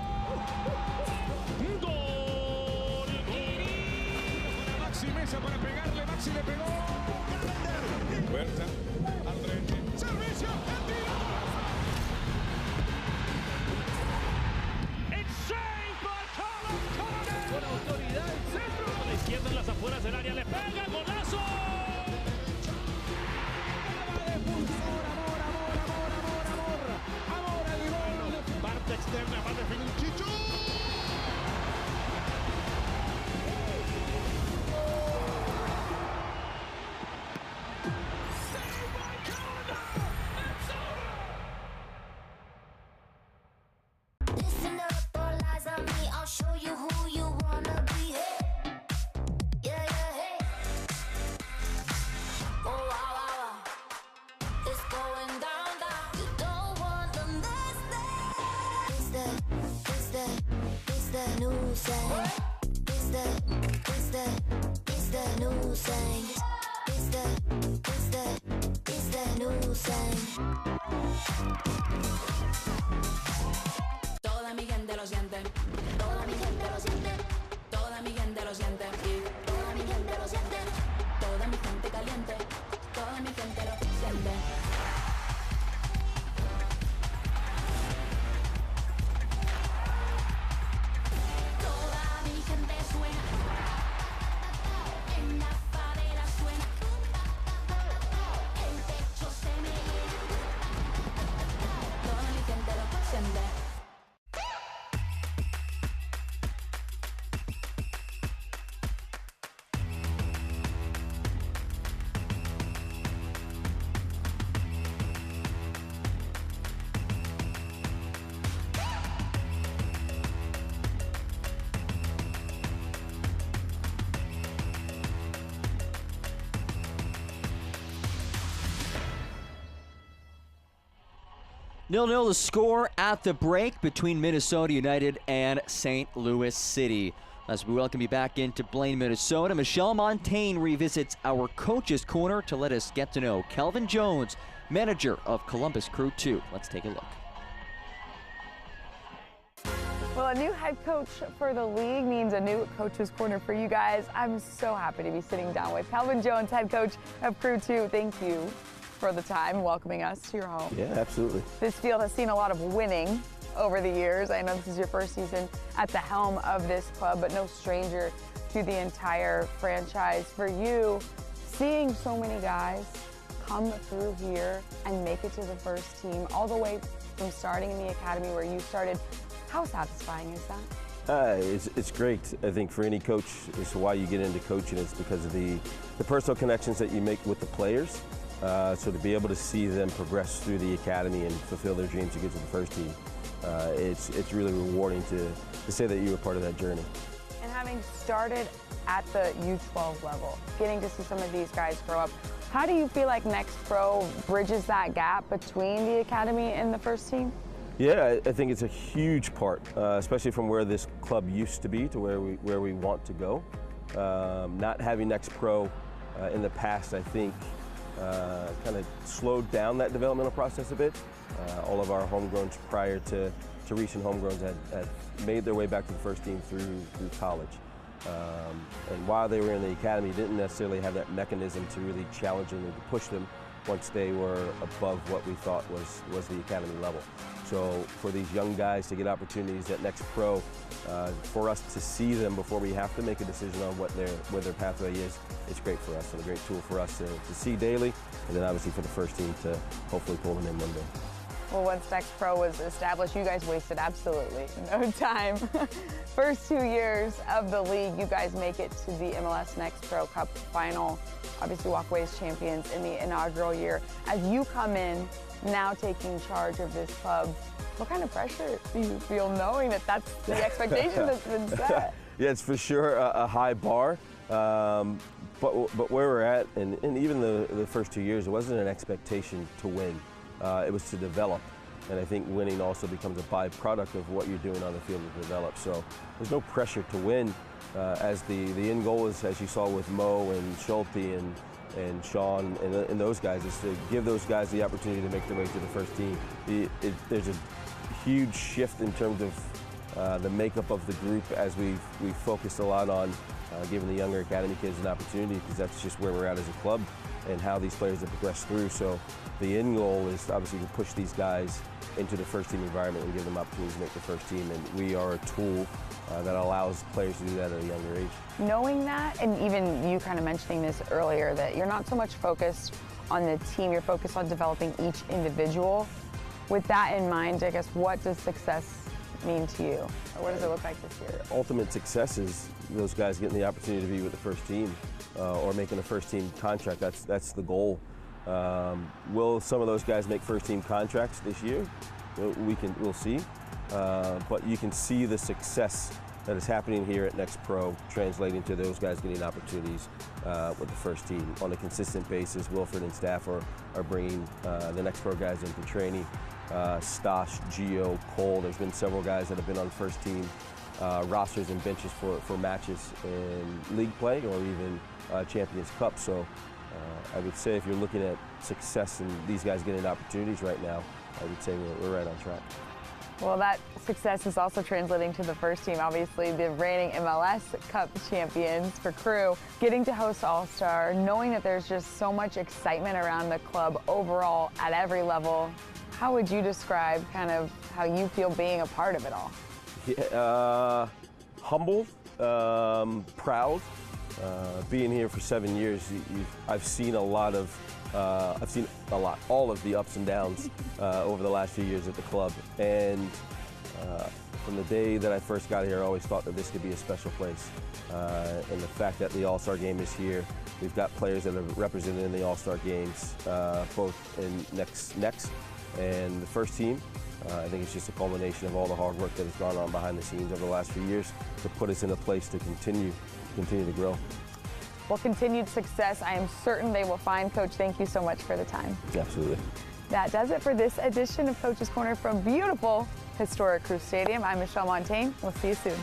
Gol. Maxi Mesa para pegarle. Maxi le pegó. Fuerza. Al frente. Servicio. El tiro. It's saved by Carlos Corner. Con autoridad el centro. A la izquierda en las afueras del área. Le pega. Golazo. Externa para definir Chicho. Listen up, all eyes on me. I'll show you who you wanna be. Hey. Yeah, hey. Oh, wow. It's going down. You don't want the next day. It's the new sound. It's the new sound. It's the new sound. Toda mi gente lo siente. Toda mi gente lo siente. Toda mi gente lo siente. Toda mi gente lo siente. Toda mi gente caliente. Toda mi gente lo siente. Nil-nil the score at the break between Minnesota United and St. Louis City. As we welcome you back into Blaine, Minnesota, Michelle Montaigne revisits our Coach's Corner to let us get to know Kelvin Jones, manager of Columbus Crew 2. Let's take a look. Well, a new head coach for the league means a new Coach's Corner for you guys. I'm so happy to be sitting down with Kelvin Jones, head coach of Crew 2. Thank you for the time welcoming us to your home. Yeah, absolutely. This field has seen a lot of winning over the years. I know this is your first season at the helm of this club, but no stranger to the entire franchise. For you, seeing so many guys come through here and make it to the first team, all the way from starting in the academy where you started, how satisfying is that? It's great. I think for any coach, it's why you get into coaching. It's because of the personal connections that you make with the players. So to be able to see them progress through the academy and fulfill their dreams to get to the first team, it's really rewarding to say that you were part of that journey. And having started at the U12 level, getting to see some of these guys grow up, how do you feel like Next Pro bridges that gap between the academy and the first team? Yeah, I think it's a huge part, especially from where this club used to be to where we want to go. Not having Next Pro in the past, I think, kind of slowed down that developmental process a bit. All of our homegrowns prior to recent homegrowns had made their way back to the first team through college. And while they were in the academy, didn't necessarily have that mechanism to really challenge them and to push them once they were above what we thought was the academy level. So for these young guys to get opportunities at Next Pro, for us to see them before we have to make a decision on what their pathway is, it's great for us and a great tool for us to see daily, and then obviously for the first team to hopefully pull them in one day. Well, once Next Pro was established, you guys wasted absolutely no time. First 2 years of the league, you guys make it to the MLS Next Pro Cup final. Obviously walk away as champions in the inaugural year. As you come in, now taking charge of this club, what kind of pressure do you feel knowing that that's the expectation that's been set? Yeah, it's for sure a high bar, but where we're at, and even the first 2 years, it wasn't an expectation to win. It was to develop, and I think winning also becomes a byproduct of what you're doing on the field to develop. So there's no pressure to win, as the end goal is, as you saw with Mo and Schulte and Sean and those guys, is to give those guys the opportunity to make their way to the first team. There's a huge shift in terms of the makeup of the group as we've focused a lot on giving the younger academy kids an opportunity, because that's just where we're at as a club and how these players have progressed through. So the end goal is obviously to push these guys into the first team environment and give them opportunities to make the first team, and we are a tool that allows players to do that at a younger age. Knowing that, And even you kind of mentioning this earlier, that you're not so much focused on the team, you're focused on developing each individual. With that in mind, I guess, what does success mean to you? Or what does it look like this year? Ultimate success is those guys getting the opportunity to be with the first team or making a first team contract. That's the goal. Will some of those guys make first team contracts this year? We'll see. But you can see the success that is happening here at Next Pro translating to those guys getting opportunities with the first team on a consistent basis. Wilfred and staff are bringing the Next Pro guys into training. Stosh, Gio, Cole, there's been several guys that have been on first team rosters and benches for matches in league play or even Champions Cup. So I would say if you're looking at success and these guys getting opportunities right now, I would say we're right on track. Well, that success is also translating to the first team. Obviously, the reigning MLS Cup champions for Crew, getting to host All-Star, knowing that there's just so much excitement around the club overall at every level. How would you describe kind of how you feel being a part of it all? Yeah, humble, proud. Being here for 7 years, I've seen all of the ups and downs over the last few years at the club. And from the day that I first got here, I always thought that this could be a special place. And the fact that the All-Star game is here, we've got players that are represented in the All-Star games, both in next and the first team. I think it's just a culmination of all the hard work that has gone on behind the scenes over the last few years to put us in a place to continue to grow. Well, continued success, I am certain they will find. Coach, thank you so much for the time. Absolutely. That does it for this edition of Coach's Corner from beautiful, historic Crew Stadium. I'm Michelle Montaigne. We'll see you soon.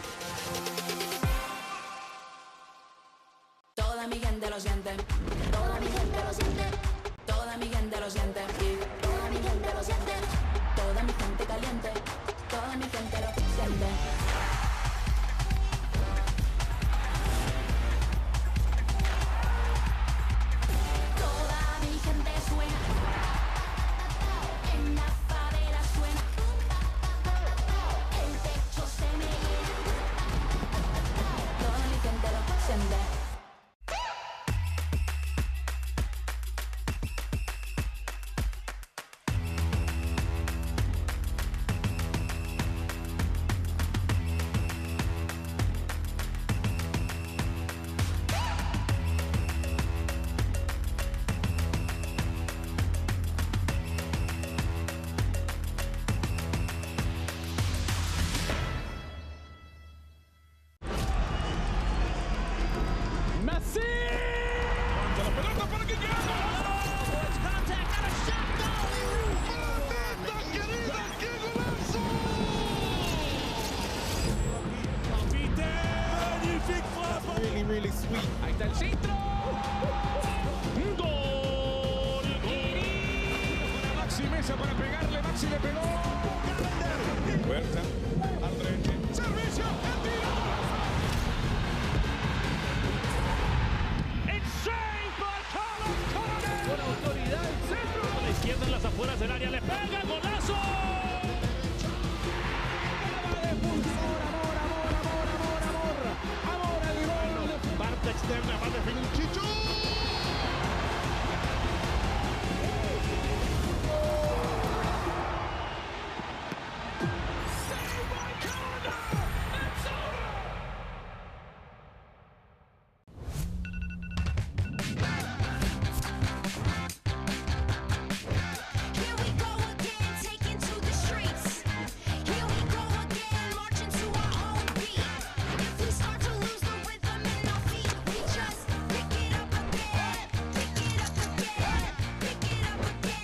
Maxi Mesa para pegarle. Maxi le pegó. Calendar. Huerta. Al frente. Servicio. El tiro. It's saved by Carlos Coronel. Con autoridad el centro. A la izquierda en las afueras del área. Le pega. Golazo. Amor al gol. Parte externa. Va a definir Chicho. Here we go again, taking to the streets. Here we go again, marching to our own beat. If we start to lose the rhythm in our feet, we just pick it up again, pick it up again, pick it up again.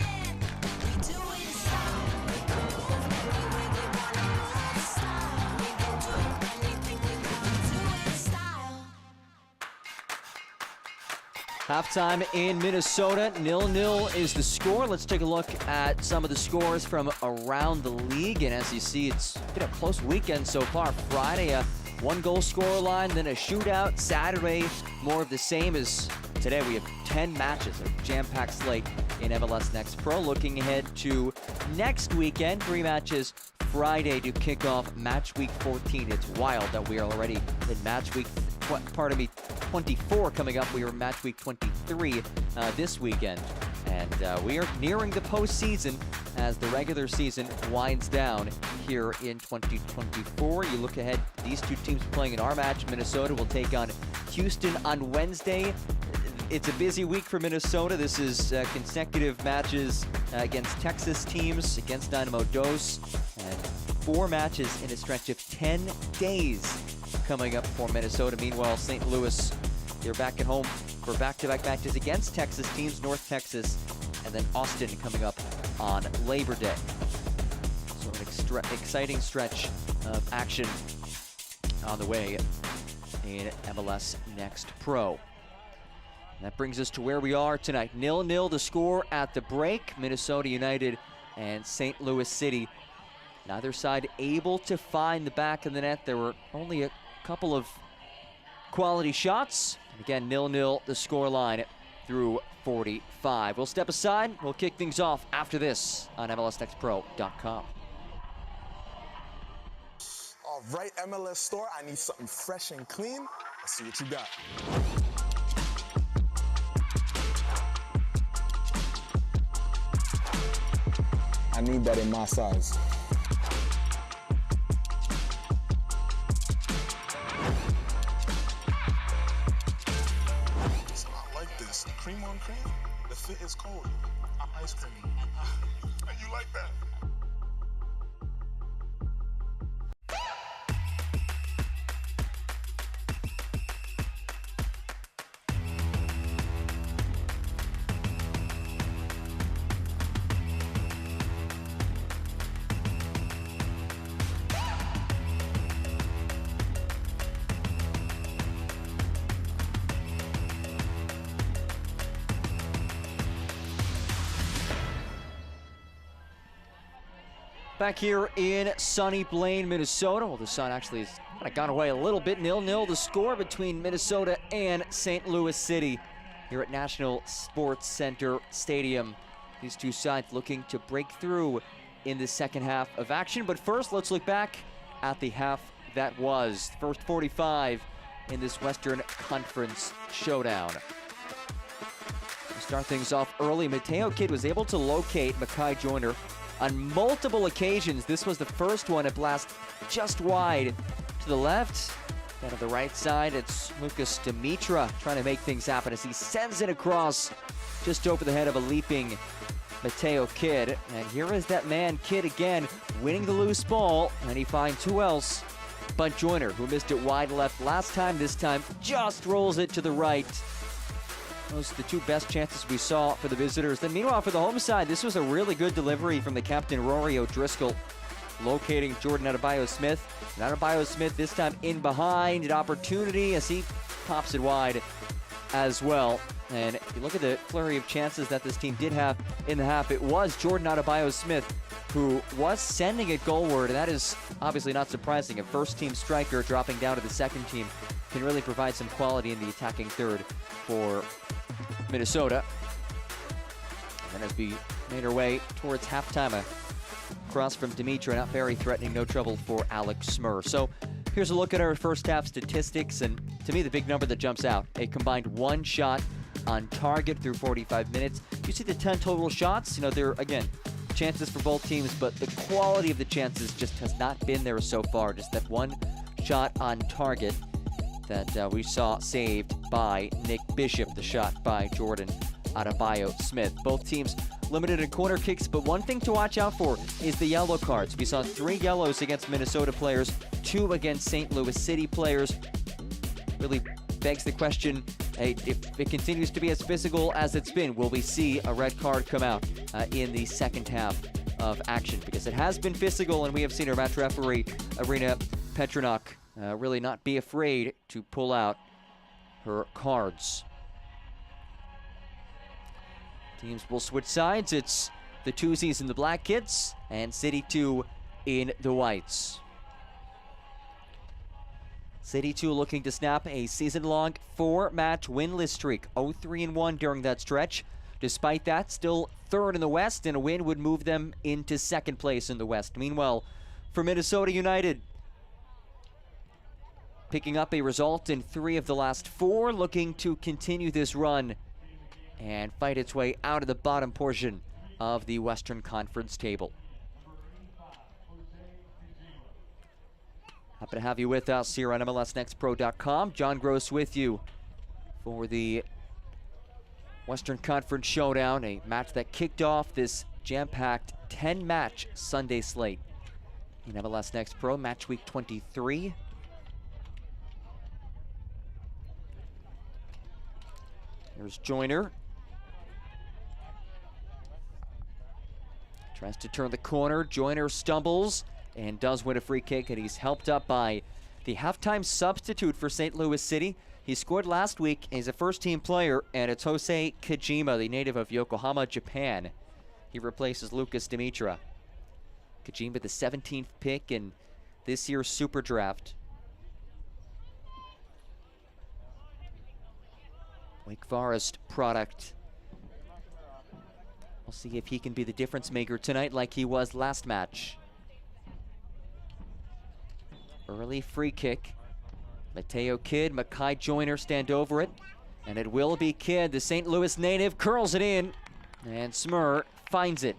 We do it in style. We can move anywhere we wanna move. Style. We can do anything we want. Do it in style. Halftime in Minnesota, 0-0 is the score. Let's take a look at some of the scores from around the league. And as you see, it's been a close weekend so far. Friday, a one-goal score line, then a shootout. Saturday, more of the same as today. We have 10 matches, a jam-packed slate in MLS Next Pro. Looking ahead to next weekend, 3 matches Friday to kick off match week 14. It's wild that we are already in match week 24 coming up. We are in match week 23 this weekend. And we are nearing the postseason as the regular season winds down here in 2024. You look ahead, these two teams playing in our match. Minnesota will take on Houston on Wednesday. It's a busy week for Minnesota. This is consecutive matches against Texas teams, against Dynamo Dos, and 4 matches in a stretch of 10 days coming up for Minnesota. Meanwhile, St. Louis, they're back at home for back-to-back matches against Texas teams, North Texas, and then Austin coming up on Labor Day. So an exciting stretch of action on the way in MLS Next Pro. And that brings us to where we are tonight. 0-0 the score at the break. Minnesota United and St. Louis City. Neither side able to find the back of the net. There were only a couple of quality shots. Again, 0-0 the score line through 45. We'll step aside. We'll kick things off after this on MLSNextPro.com. All right, MLS store, I need something fresh and clean. Let's see what you got. I need that in my size. I like this. Cream on cream. The fit is cold. Ice cream. You like that? Back here in sunny Blaine, Minnesota. Well, the sun actually has kind of gone away a little bit. 0-0 the score between Minnesota and St. Louis City here at National Sports Center Stadium. These two sides looking to break through in the second half of action. But first, let's look back at the half that was. First 45 in this Western Conference showdown. To start things off early, Mateo Kidd was able to locate Makai Joyner on multiple occasions. This was the first one, a blast just wide to the left. Then on the right side, it's Lucas Dimitra trying to make things happen as he sends it across just over the head of a leaping Mateo Kidd. And here is that man, Kidd again, winning the loose ball, and he finds who else but Joyner, who missed it wide left last time. This time just rolls it to the right. Those are the two best chances we saw for the visitors. Then meanwhile, for the home side, this was a really good delivery from the captain, Rory O'Driscoll, locating Jordan Adebayo-Smith. And Adebayo-Smith this time in behind, an opportunity as he pops it wide as well. And if you look at the flurry of chances that this team did have in the half, it was Jordan Adebayo-Smith who was sending it goalward, and that is obviously not surprising. A first-team striker dropping down to the second team can really provide some quality in the attacking third for Minnesota. And as we made our way towards halftime, a cross from Dimitra, not very threatening, no trouble for Alex Smur. So here's a look at our first half statistics, and to me the big number that jumps out, a combined 1 shot on target through 45 minutes. You see the 10 total shots, there are, again, chances for both teams, but the quality of the chances just has not been there so far. Just that 1 shot on target that we saw saved by Nick Bishop, the shot by Jordan Adebayo-Smith. Both teams limited in corner kicks, but one thing to watch out for is the yellow cards. We saw 3 yellows against Minnesota players, 2 against St. Louis City players. Really begs the question, hey, if it continues to be as physical as it's been, will we see a red card come out in the second half of action? Because it has been physical, and we have seen our match referee, Irina Petronok, really not be afraid to pull out her cards. Teams will switch sides. It's the Twosies in the black kits and CITY2 in the whites. CITY2 looking to snap a season-long 4-match winless streak, 0-3-1 during that stretch. Despite that, still third in the West, and a win would move them into second place in the West. Meanwhile, for Minnesota United, picking up a result in 3 of the last 4, looking to continue this run and fight its way out of the bottom portion of the Western Conference table. Happy to have you with us here on MLSNextPro.com. John Gross with you for the Western Conference Showdown, a match that kicked off this jam-packed 10-match Sunday slate in MLS Next Pro, match week 23. Here's Joyner. Tries to turn the corner. Joyner stumbles and does win a free kick, and he's helped up by the halftime substitute for St. Louis City. He scored last week, and he's a first-team player, and it's Jose Kajima, the native of Yokohama, Japan. He replaces Lucas Dimitra. Kajima, the 17th pick in this year's Super Draft. Wake Forest product. We'll see if he can be the difference maker tonight like he was last match. Early free kick. Mateo Kidd, Makai Joyner stand over it. And it will be Kidd, the St. Louis native, curls it in. And Smur finds it.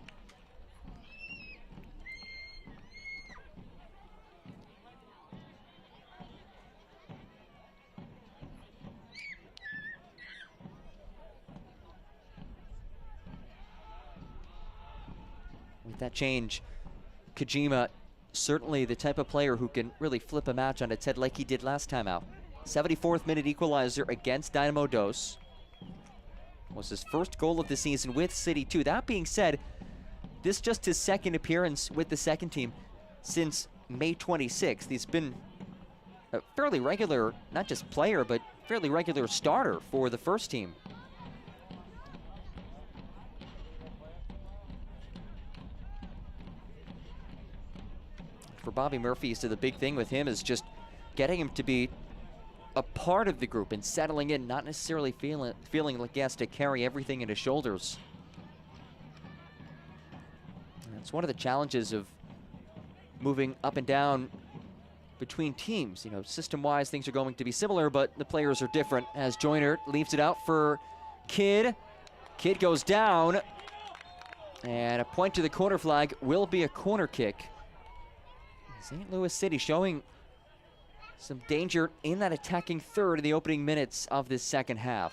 With that change, Kajima certainly the type of player who can really flip a match on its head like he did last time out. 74th minute equalizer against Dynamo Dos. Was his first goal of the season with CITY2. That being said, this just his second appearance with the second team since May 26th. He's been a fairly regular, not just player, but fairly regular starter for the first team. For Bobby Murphy, so the big thing with him is just getting him to be a part of the group and settling in, not necessarily feeling like he has to carry everything in his shoulders. That's one of the challenges of moving up and down between teams. You know, system-wise, things are going to be similar, but the players are different. As Joyner leaves it out for Kidd. Kidd goes down, and a point to the corner flag will be a corner kick. St. Louis City showing some danger in that attacking third in the opening minutes of this second half.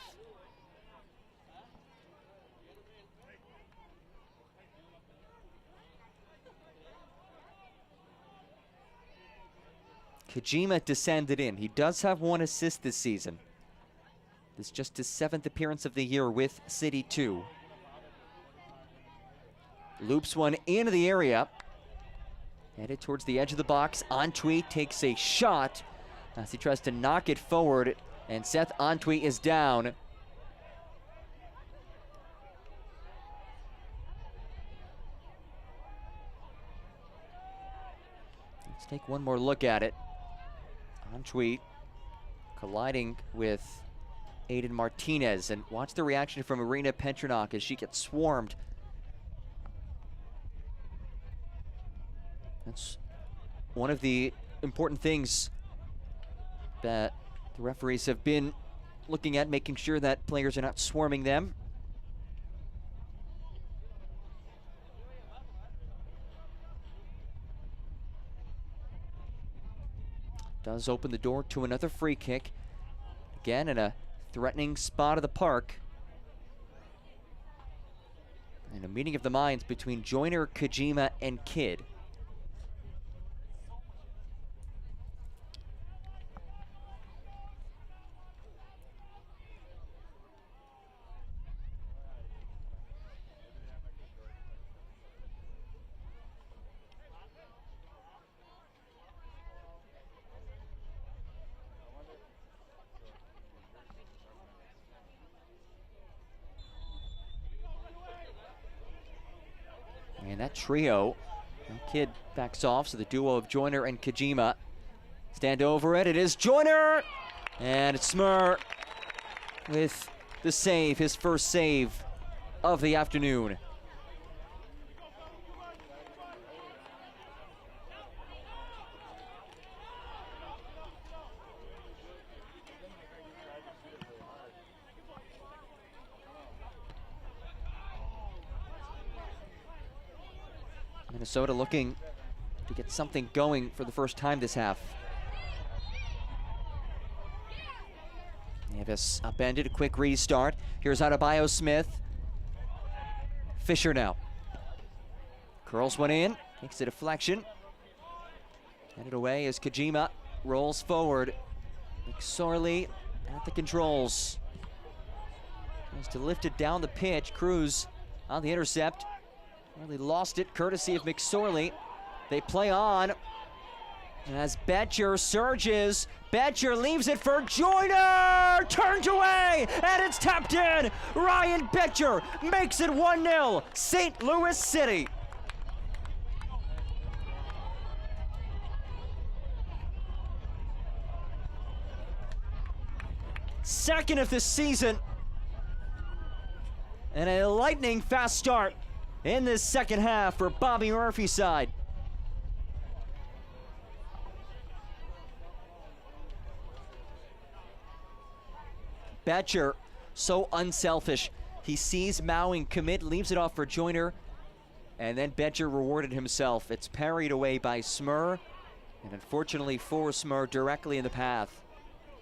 Kajima descended in. He does have 1 assist this season. This is just his 7th appearance of the year with CITY2. Loops one into the area. Headed towards the edge of the box. Antwi takes a shot as he tries to knock it forward, and Seth Antwi is down. Let's take one more look at it. Antwi colliding with Aiden Martinez, and watch the reaction from Irina Petranok as she gets swarmed. That's one of the important things that the referees have been looking at, making sure that players are not swarming them. Does open the door to another free kick. Again, in a threatening spot of the park. And a meeting of the minds between Joyner, Kojima, and Kidd. And that trio, Kidd backs off, so the duo of Joyner and Kojima stand over it. It is Joyner, and it's Smur with the save, his first save of the afternoon. Minnesota looking to get something going for the first time this half. Nevis upended, a quick restart. Here's Adebayo Smith. Fisher now. Curls one in, takes a deflection. Headed away as Kojima rolls forward. McSorley at the controls. Tries to lift it down the pitch. Cruz on the intercept. Really lost it, courtesy of McSorley. They play on as Betcher surges. Betcher leaves it for Joyner! Turned away, and it's tapped in! Ryan Betcher makes it 1-0, St. Louis City. Second of the season. And a lightning fast start in this second half for Bobby Murphy's side. Betcher, so unselfish. He sees Mowing commit, leaves it off for Joyner, and then Betcher rewarded himself. It's parried away by Smur, and unfortunately for Smur, directly in the path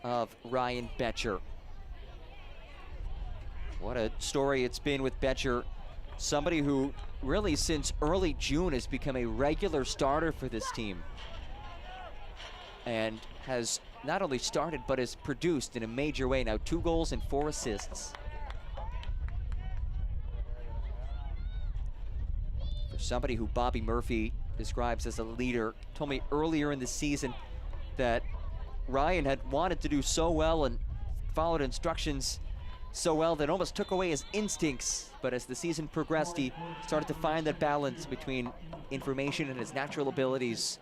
of Ryan Betcher. What a story it's been with Betcher. Somebody who really since early June has become a regular starter for this team. And has not only started, but has produced in a major way. Now 2 goals and 4 assists. For somebody who Bobby Murphy describes as a leader, told me earlier in the season that Ryan had wanted to do so well and followed instructions so well that almost took away his instincts. But as the season progressed, he started to find that balance between information and his natural abilities.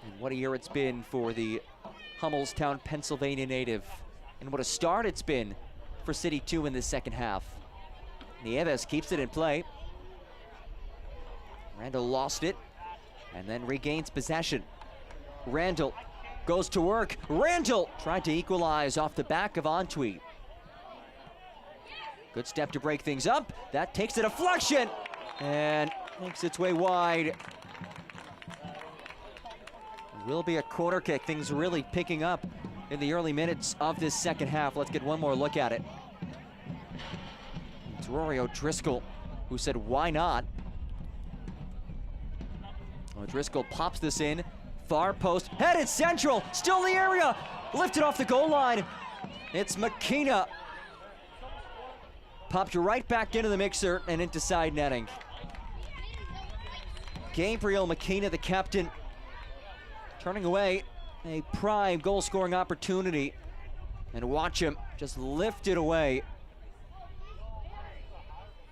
And what a year it's been for the Hummelstown, Pennsylvania native. And what a start it's been for CITY2 in the second half. Nieves keeps it in play. Randall lost it and then regains possession. Randall goes to work. Randall tried to equalize off the back of Antwi. Good step to break things up. That takes a deflection and makes its way wide. It will be a corner kick. Things really picking up in the early minutes of this second half. Let's get one more look at it. It's Rory O'Driscoll who said, why not? O'Driscoll pops this in. Far post, headed central, still in the area. Lifted off the goal line. It's McKenna. Popped right back into the mixer and into side netting. Gabriel McKenna, the captain, turning away a prime goal-scoring opportunity. And watch him just lift it away.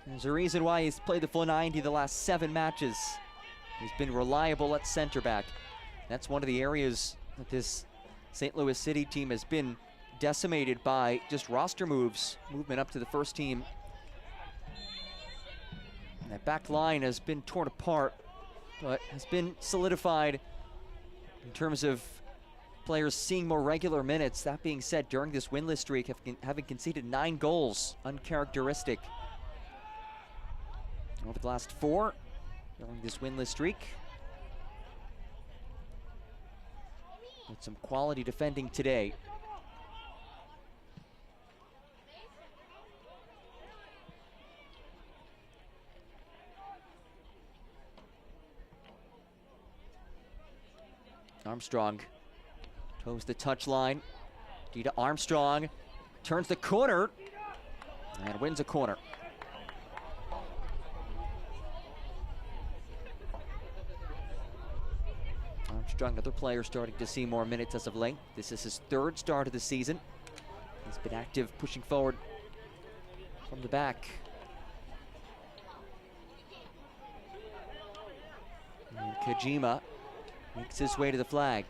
There's a reason why he's played the full 90 the last 7 matches. He's been reliable at center back. That's one of the areas that this St. Louis City team has been decimated by just roster movement up to the first team. And that back line has been torn apart, but has been solidified in terms of players seeing more regular minutes. That being said, during this winless streak, having conceded 9 goals, uncharacteristic. Over the last 4 during this winless streak. With some quality defending today. Armstrong toes the touchline. Dita Armstrong turns the corner and wins a corner. Armstrong, another player starting to see more minutes as of late. This is his 3rd start of the season. He's been active, pushing forward from the back. And Kojima makes his way to the flag.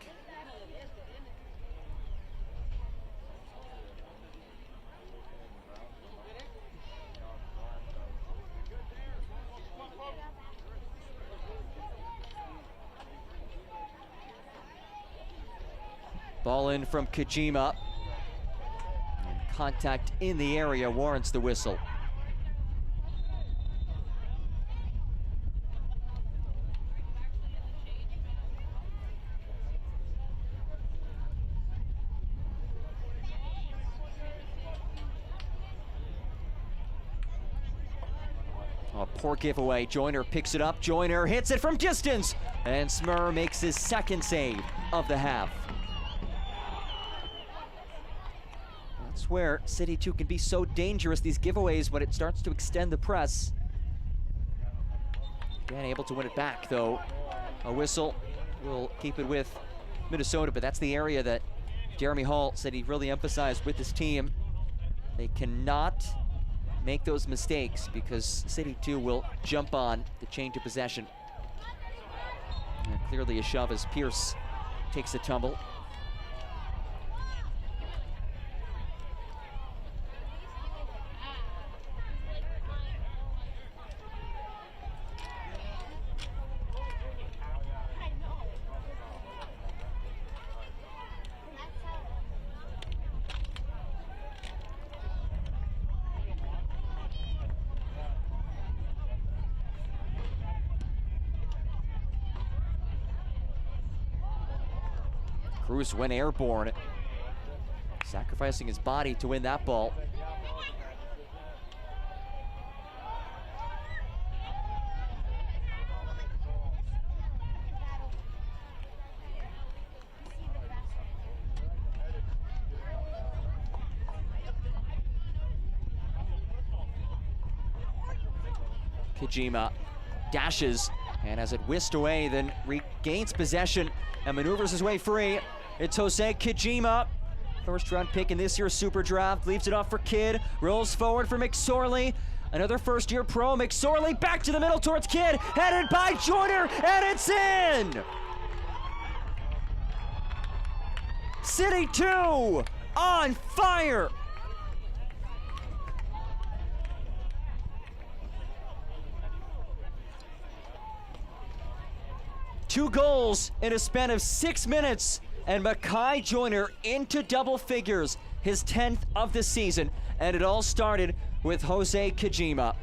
Ball in from Kojima. And contact in the area warrants the whistle. Oh, poor giveaway. Joyner picks it up. Joyner hits it from distance. And Smur makes his 2nd save of the half. That's where CITY2 can be so dangerous, these giveaways, when it starts to extend the press. Again, able to win it back, though. A whistle will keep it with Minnesota, but that's the area that Jeremy Hall said he really emphasized with his team. They cannot make those mistakes because CITY2 will jump on the change of possession. And clearly a shove as Pierce takes a tumble. Cruz went airborne, sacrificing his body to win that ball. Kojima dashes and has it whisked away, then regains possession and maneuvers his way free. It's Jose Kojima, 1st round pick in this year's Super Draft. Leaves it off for Kidd, rolls forward for McSorley. Another 1st-year pro, McSorley back to the middle towards Kidd, headed by Joyner, and it's in! CITY2 on fire! Two goals in a span of 6 minutes, and Makai Joyner into double figures, his 10th of the season, and it all started with Jose Kojima.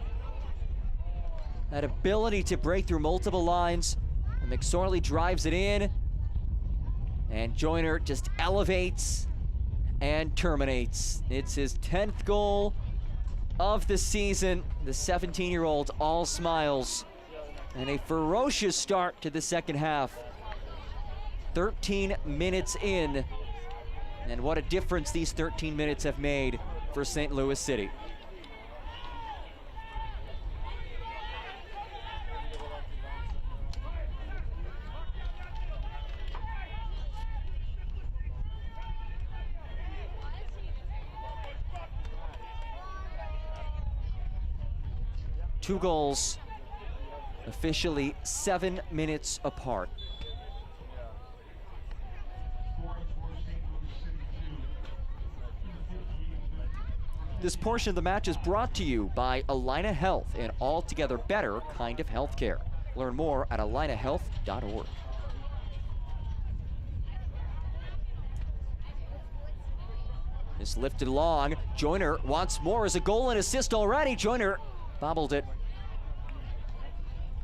That ability to break through multiple lines, and McSorley drives it in, and Joyner just elevates and terminates. It's his 10th goal of the season. The 17-year-old all smiles. And a ferocious start to the 2nd half. 13 minutes in, and what a difference these 13 minutes have made for St. Louis City. Two goals Officially 7 minutes apart. This portion of the match is brought to you by Allina Health, an altogether better kind of healthcare. Learn more at allinahealth.org. This lifted long. Joyner wants more as a goal and assist already. Joyner bobbled it.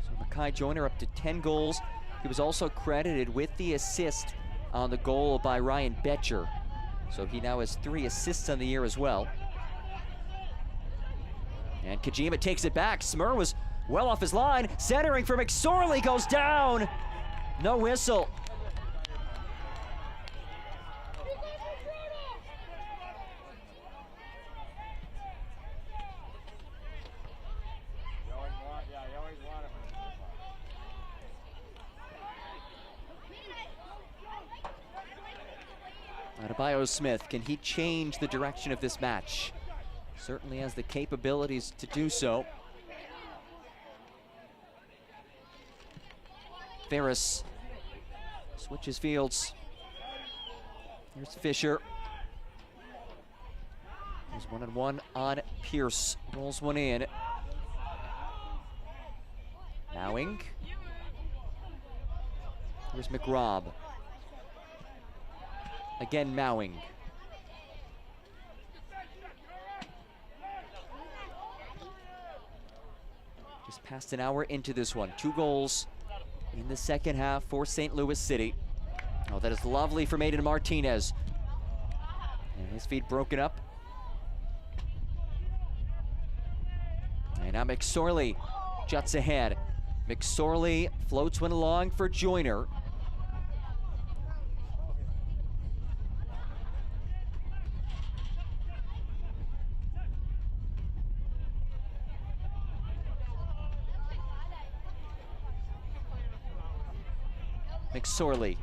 So Makai Joyner up to 10 goals. He was also credited with the assist on the goal by Ryan Betcher. So he now has 3 assists on the year as well. And Kajima takes it back. Smur was well off his line. Centering for McSorley goes down. No whistle. Adebayo Smith, can he change the direction of this match? Certainly has the capabilities to do so. Ferris switches fields. Here's Fisher. There's 1-on-1 on Pierce. Rolls one in. Mowing. Here's McRobb. Again, Mowing. Just past an hour into this one. 2 goals in the second half for St. Louis City. Oh, that is lovely from Aiden Martinez. And his feet broken up. And now McSorley juts ahead. McSorley floats one along for Joyner. McSorley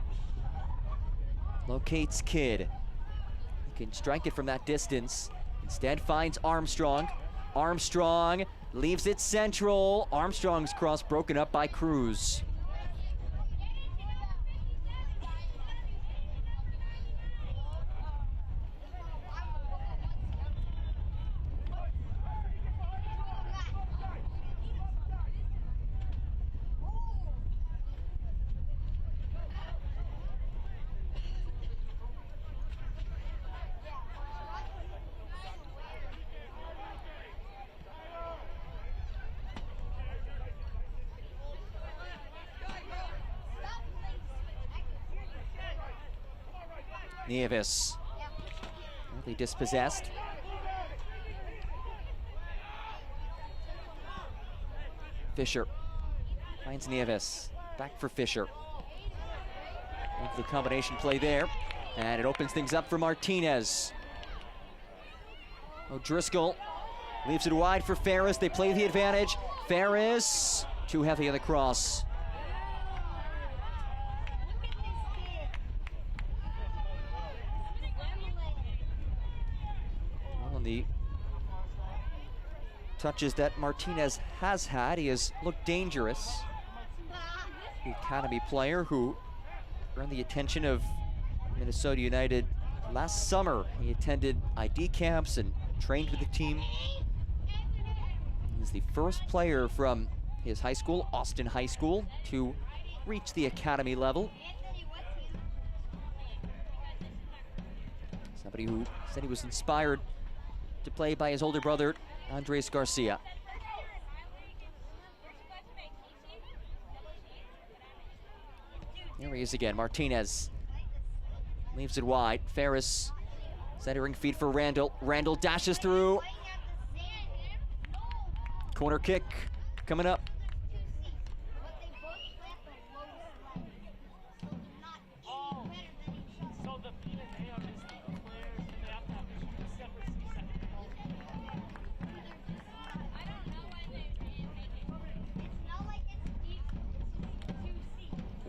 locates Kidd. He can strike it from that distance. Instead finds Armstrong. Armstrong leaves it central. Armstrong's cross broken up by Cruz. Nieves, really dispossessed. Fisher finds Nieves, back for Fisher. The combination play there, and it opens things up for Martinez. O'Driscoll leaves it wide for Ferris. They play the advantage. Ferris, too heavy on the cross. The touches that Martinez has had, he has looked dangerous. The academy player who earned the attention of Minnesota United last summer. He attended ID camps and trained with the team. He's the first player from his high school, Austin High School, to reach the academy level. Somebody who said he was inspired to play by his older brother, Andres Garcia. Here he is again, Martinez leaves it wide. Ferris centering feed for Randall. Randall dashes through. Corner kick coming up.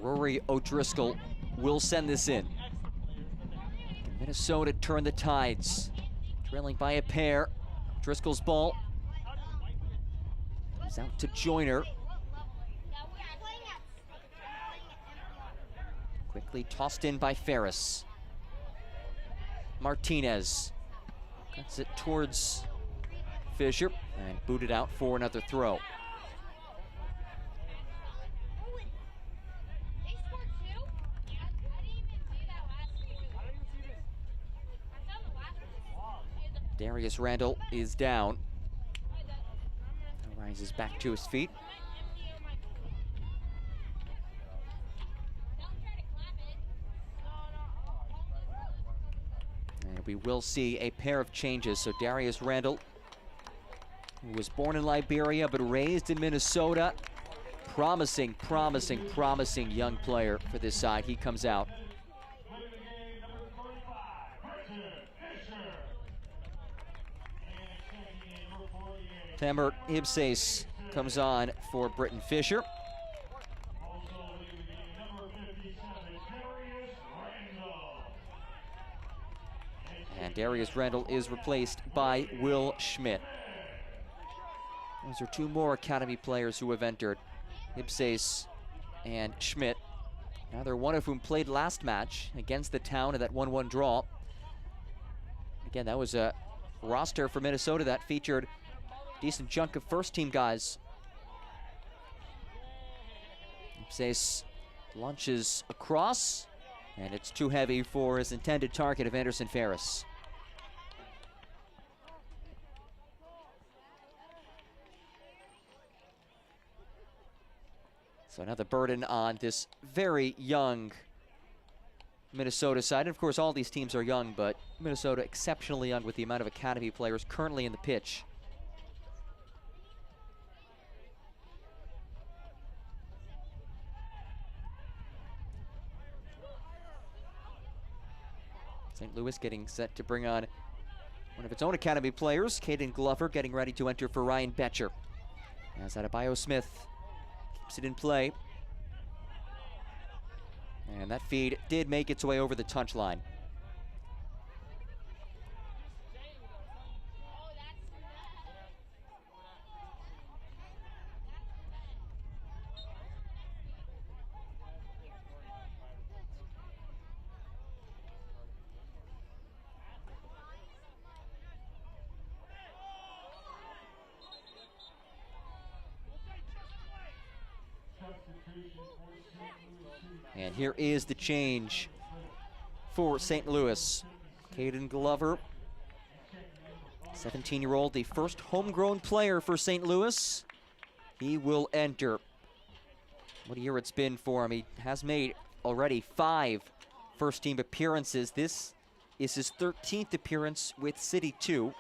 Rory O'Driscoll will send this in. Can Minnesota turn the tides? Trailing by a pair. Driscoll's ball comes out to Joyner. Quickly tossed in by Ferris. Martinez cuts it towards Fisher and booted out for another throw. Darius Randall is down. Rises back to his feet. And we will see a pair of changes. So Darius Randall, who was born in Liberia but raised in Minnesota, promising young player for this side. He comes out. Temert Ibsase comes on for Britton Fisher. And Darius Randall is replaced by Will Schmidt. Those are two more academy players who have entered, Ibsase and Schmidt. Neither one of whom played last match against the Town in that 1-1 draw. Again, that was a roster for Minnesota that featured decent chunk of first-team guys. Ibsase launches across, and it's too heavy for his intended target of Anderson Ferris. So another burden on this very young Minnesota side. And of course, all these teams are young, but Minnesota exceptionally young with the amount of academy players currently in the pitch. St. Louis getting set to bring on one of its own academy players, Caden Glover, getting ready to enter for Ryan Betcher. As Adebayo Smith keeps it in play. And that feed did make its way over the touchline. And here is the change for St. Louis. Caden Glover, 17-year-old, the first homegrown player for St. Louis. He will enter. What a year it's been for him. He has made already 5 first-team appearances. This is his 13th appearance with CITY2.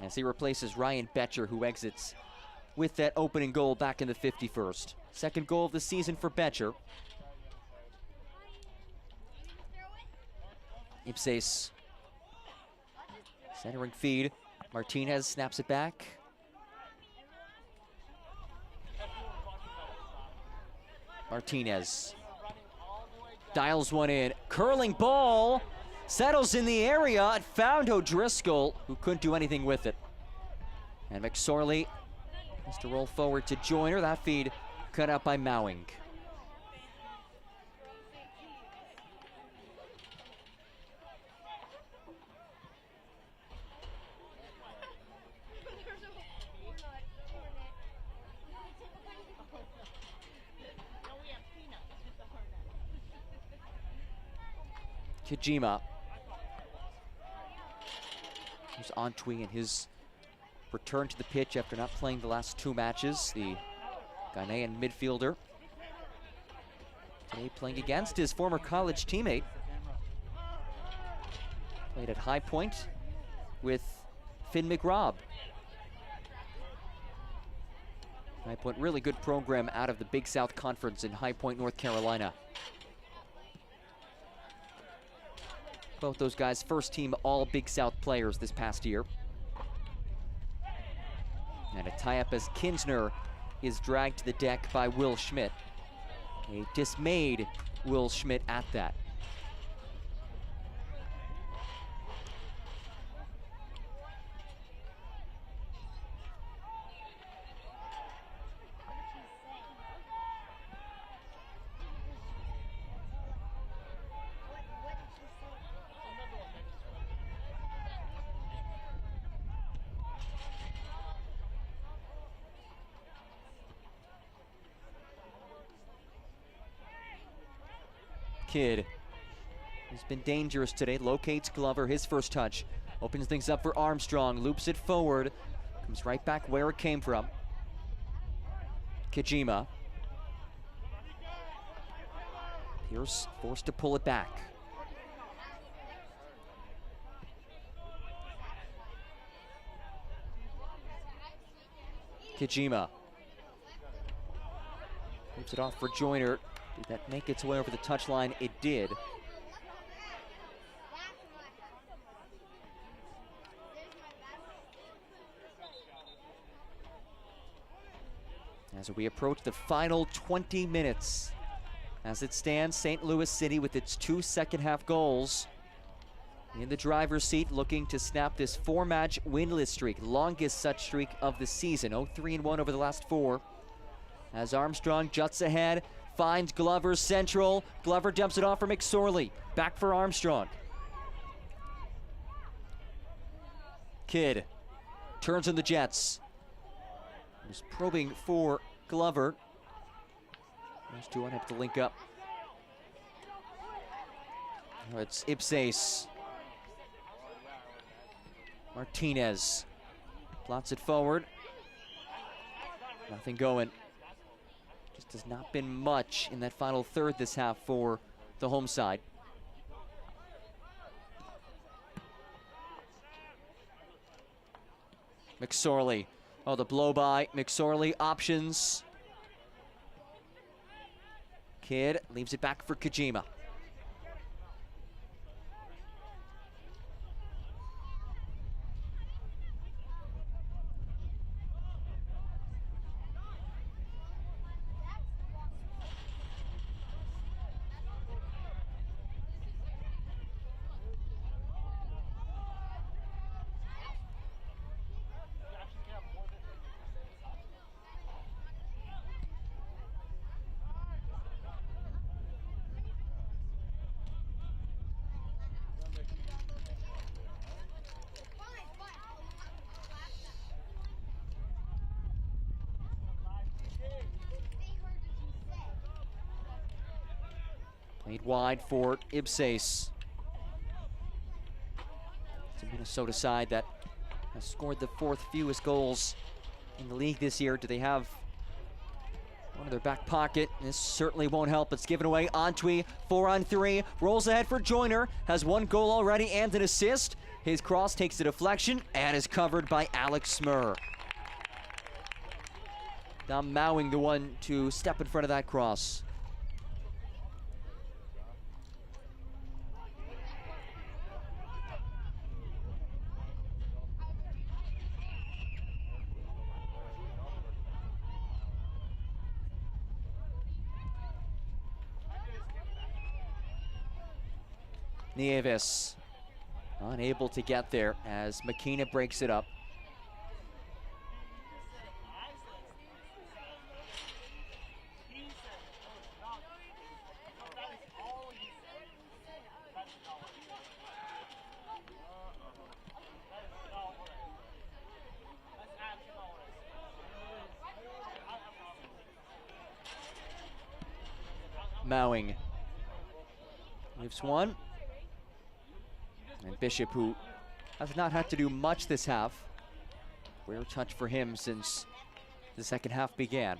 As he replaces Ryan Betcher, who exits with that opening goal back in the 51st. Second goal of the season for Betcher. Ibsase centering feed. Martinez snaps it back. Martinez dials one in. Curling ball settles in the area. It found O'Driscoll, who couldn't do anything with it. And McSorley has to roll forward to Joyner. That feed cut out by Mowing. Kajima. Here's Antwi in his return to the pitch after not playing the last 2 matches. The Ghanaian midfielder today playing against his former college teammate. Played at High Point with Finn McRobb. High Point, really good program out of the Big South Conference in High Point, North Carolina. Both those guys first team all Big South players this past year. And a tie-up as Kinsner is dragged to the deck by Will Schmidt. A dismayed Will Schmidt at that. Kidd, who's been dangerous today, locates Glover, his first touch. Opens things up for Armstrong, loops it forward, comes right back where it came from. Kajima. Pierce forced to pull it back. Kajima. Moves it off for Joyner. Did that make its way over the touchline? It did. As we approach the final 20 minutes. As it stands, St. Louis City with its 2 second-half goals in the driver's seat, looking to snap this 4-match winless streak, longest such streak of the season, 0-3-1 over the last 4. As Armstrong juts ahead, finds Glover central. Glover dumps it off for McSorley. Back for Armstrong. Kidd turns in the Jets. Was probing for Glover. Those two won't have to link up. It's Ipsais. Martinez plots it forward. Nothing going. Just has not been much in that final third this half for the home side. McSorley. Oh, the blow by. McSorley options. Kidd leaves it back for Kajima. Played wide for Ipsais. It's a Minnesota side that has scored the 4th fewest goals in the league this year. Do they have one in their back pocket? This certainly won't help. It's given away. Antwi, 4-on-3, rolls ahead for Joyner, has 1 goal already and an assist. His cross takes a deflection and is covered by Alex Smur. Now Mowing the one to step in front of that cross. Nieves unable to get there as McKenna breaks it up. Mowing leaves one. And Bishop, who has not had to do much this half. Rare touch for him since the second half began.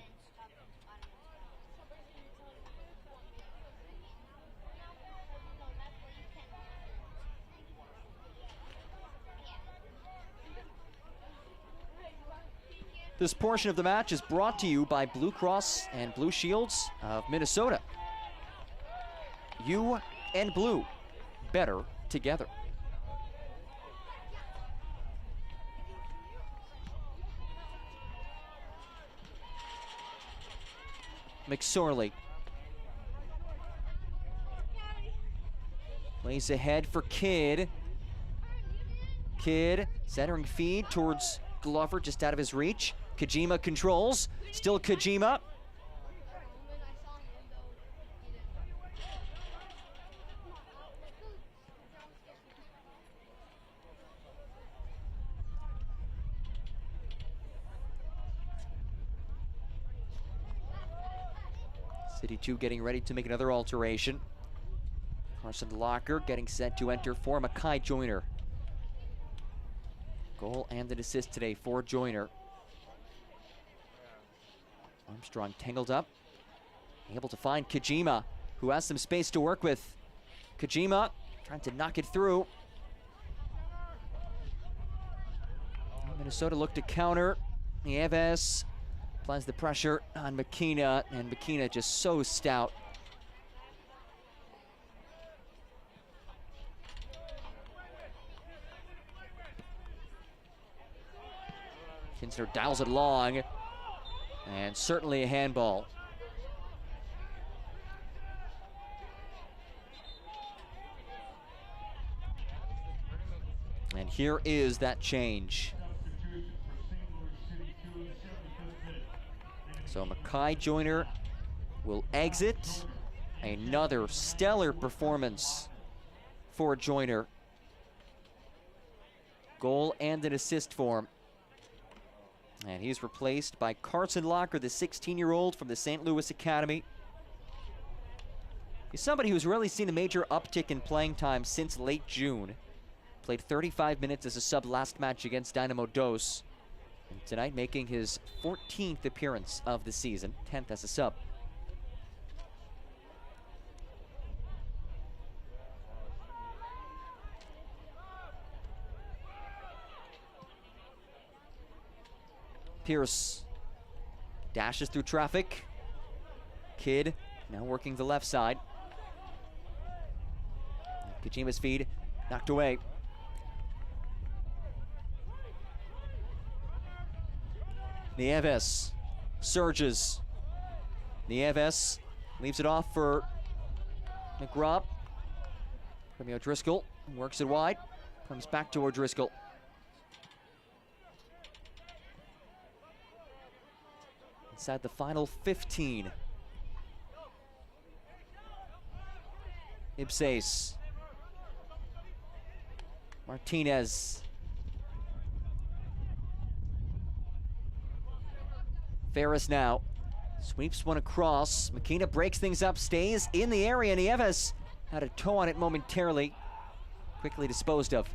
This portion of the match is brought to you by Blue Cross and Blue Shields of Minnesota. You and Blue, better together. McSorley plays ahead for Kidd. Kidd centering feed towards Glover, just out of his reach. Kajima controls, still Kajima. CITY2 getting ready to make another alteration. Carson Locker getting set to enter for Mackay Joyner. Goal and an assist today for Joyner. Armstrong tangled up, able to find Kajima, who has some space to work with. Kajima trying to knock it through. Minnesota looked to counter. Nieves applies the pressure on McKenna, and McKenna just so stout. Kinsner dials it long, and certainly a handball. And here is that change. So Mackay Joyner will exit. Another stellar performance for Joyner. Goal and an assist for him. And he's replaced by Carson Locker, the 16-year-old from the St. Louis Academy. He's somebody who's really seen a major uptick in playing time since late June. Played 35 minutes as a sub last match against Dynamo Dos. And tonight making his 14th appearance of the season, 10th as a sub. Pierce dashes through traffic. Kidd now working the left side. Kajima's feed knocked away. Nieves surges. Nieves leaves it off for McGraw. Romeo O'Driscoll works it wide. Comes back to O'Driscoll. Inside the final 15. Ibsais. Martinez. Ferris now sweeps one across. McKenna breaks things up, stays in the area. Nieves had a toe on it momentarily. Quickly disposed of.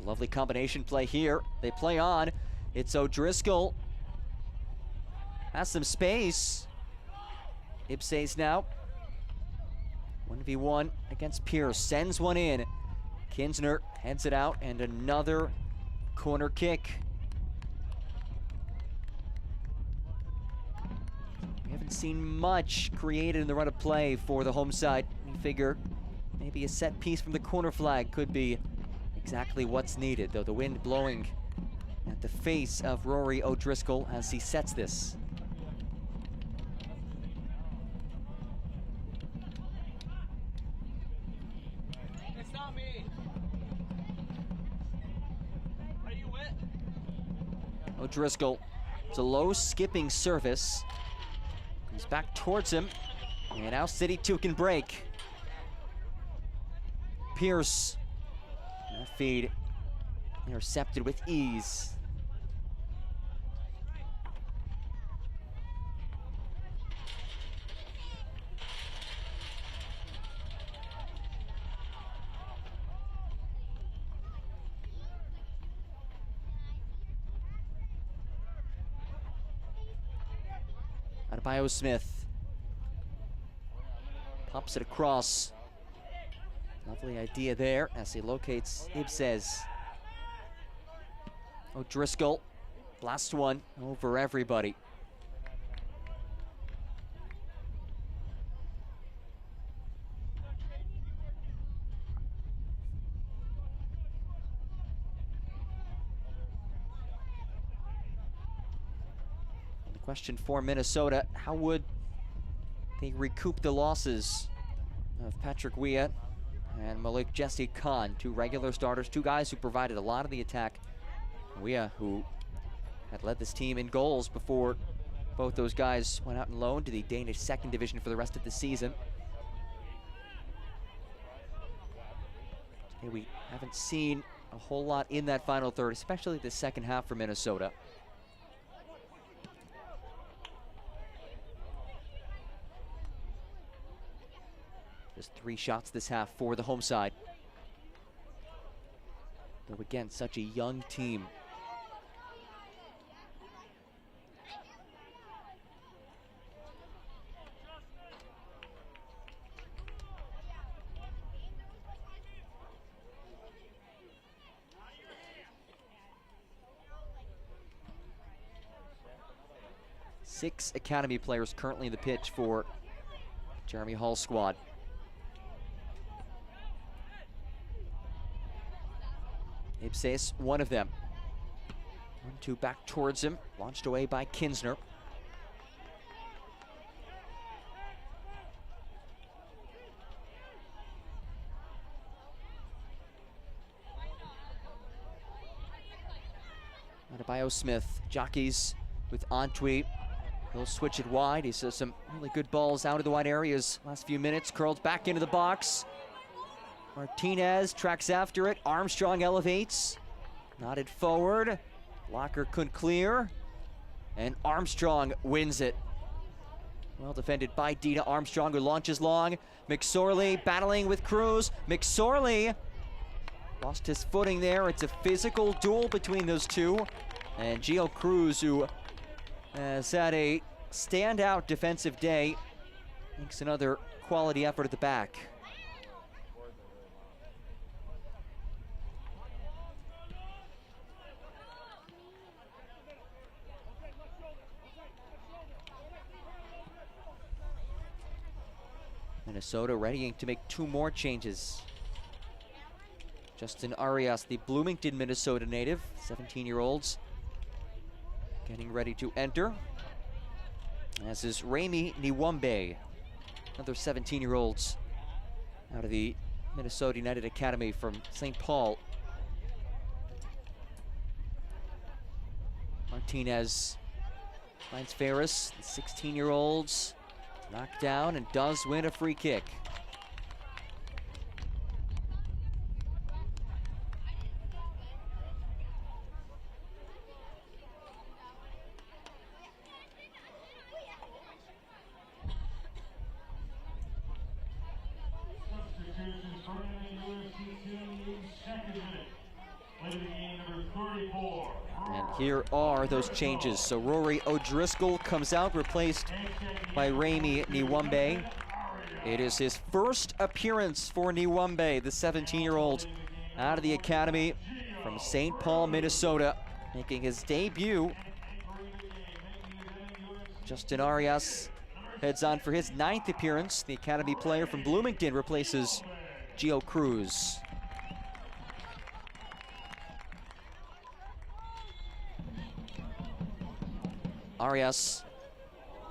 Lovely combination play here. They play on. It's O'Driscoll. Has some space. Ibsais now. 1v1 against Pierce. Sends one in. Kinsner heads it out, and another corner kick. We haven't seen much created in the run of play for the home side. You figure maybe a set piece from the corner flag could be exactly what's needed, though the wind blowing at the face of Rory O'Driscoll as he sets this. It's not me. Are you wet? O'Driscoll, it's a low skipping service. Comes back towards him, and now CITY2 can break. Pierce. That feed intercepted with ease. Adebayo Smith pops it across. Lovely idea there as he locates Ibsais. O'Driscoll, last one over everybody. The question for Minnesota, how would they recoup the losses of Patrick Weah and Malik Jesse Khan, two regular starters, two guys who provided a lot of the attack. Weah, who had led this team in goals before both those guys went out and loaned to the Danish second division for the rest of the season. Hey, we haven't seen a whole lot in that final third, especially the second half for Minnesota. Just 3 shots this half for the home side. Though again, such a young team. Six academy players currently in the pitch for Jeremy Hall's squad. Ibses, one of them. 1-2 back towards him, launched away by Kinsner. Adebayo Smith jockeys with Antwi. He'll switch it wide. He says some really good balls out of the wide areas last few minutes. Curled back into the box. Martinez tracks after it. Armstrong elevates. Nodded forward. Blocker couldn't clear. And Armstrong wins it. Well defended by Dita Armstrong, who launches long. McSorley battling with Cruz. McSorley lost his footing there. It's a physical duel between those two. And Gio Cruz, who has had a standout defensive day, makes another quality effort at the back. Minnesota readying to make 2 more changes. Justin Arias, the Bloomington, Minnesota native, 17-year-olds, getting ready to enter. As is Remy Niwumbe, another 17-year-olds out of the Minnesota United Academy from St. Paul. Martinez finds Ferris, the 16-year-olds, knocked down and does win a free kick. Substitutions for MNUFC2, second minute. Playing the game number 34. And here are those changes. So Rory O'Driscoll comes out, replaced by Remy Niwumbe. It is his first appearance for Niwumbe, the 17-year-old out of the academy from St. Paul, Minnesota, making his debut. Justin Arias heads on for his 9th appearance. The academy player from Bloomington replaces Gio Cruz. Arias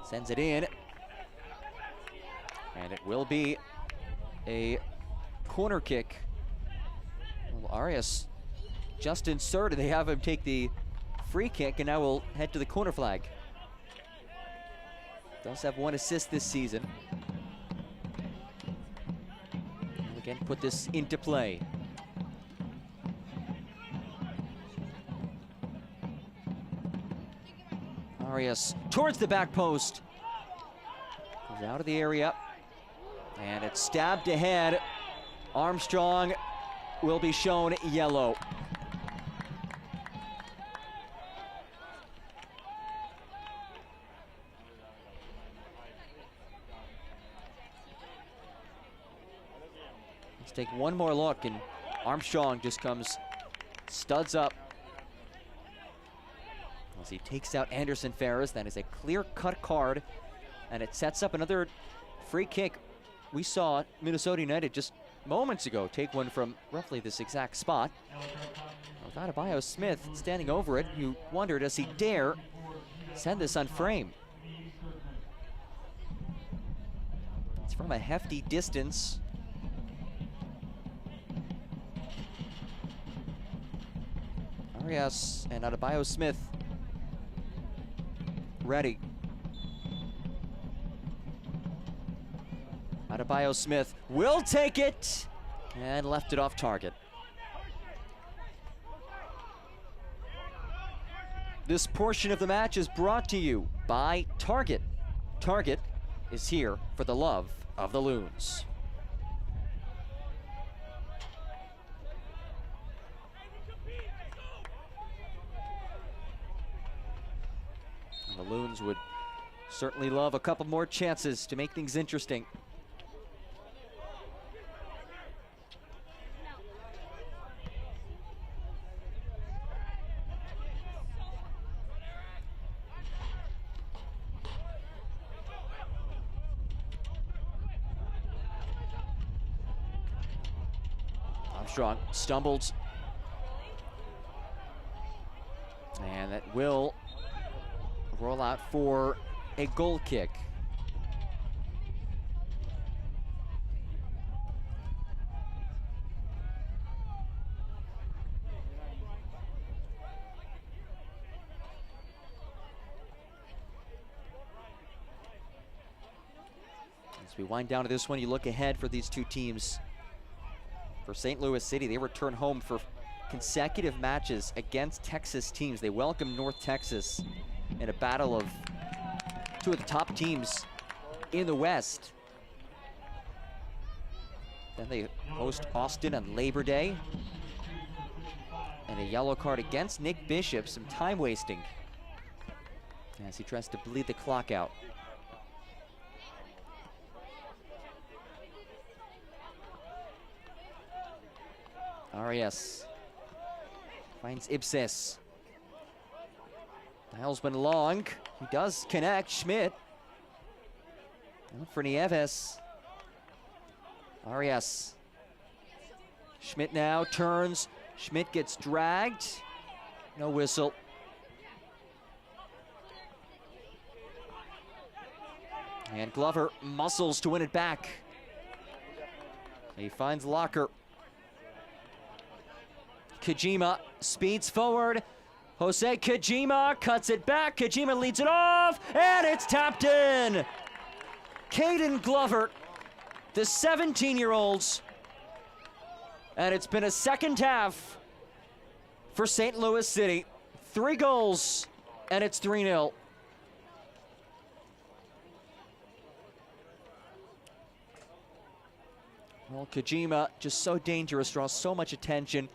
sends it in, and it will be a corner kick. Well, Arias just inserted. They have him take the free kick, and now we'll head to the corner flag. Does have 1 assist this season. And again, put this into play. Arias towards the back post. Goes out of the area. And it's stabbed ahead. Armstrong will be shown yellow. Let's take one more look, and Armstrong just comes, studs up as he takes out Anderson Ferris. That is a clear-cut card, and it sets up another free kick. We saw Minnesota United just moments ago take one from roughly this exact spot. With Adebayo Smith standing over it, you wonder, does he dare send this on frame? It's from a hefty distance. Arias and Adebayo Smith ready. Adebayo Smith will take it and left it off target. This portion of the match is brought to you by Target. Target is here for the love of the Loons. And the Loons would certainly love a couple more chances to make things interesting. Armstrong stumbled. And that will roll out for a goal kick. As we wind down to this one, you look ahead for these two teams. For St. Louis City, they return home for consecutive matches against Texas teams. They welcome North Texas in a battle of two of the top teams in the West. Then they host Austin on Labor Day. And a yellow card against Nick Bishop, some time wasting as he tries to bleed the clock out. Arias finds Ibses. Dials been long. He does connect. Schmidt. Out for Nieves. Arias. Schmidt now turns. Schmidt gets dragged. No whistle. And Glover muscles to win it back. He finds Locker. Kajima speeds forward. Jose Kajima cuts it back. Kajima leads it off, and it's tapped in. Caden Glover, the 17-year-olds. And it's been a second half for St. Louis City. 3 goals, and it's 3-0. Well, Kajima just so dangerous, draws so much attention.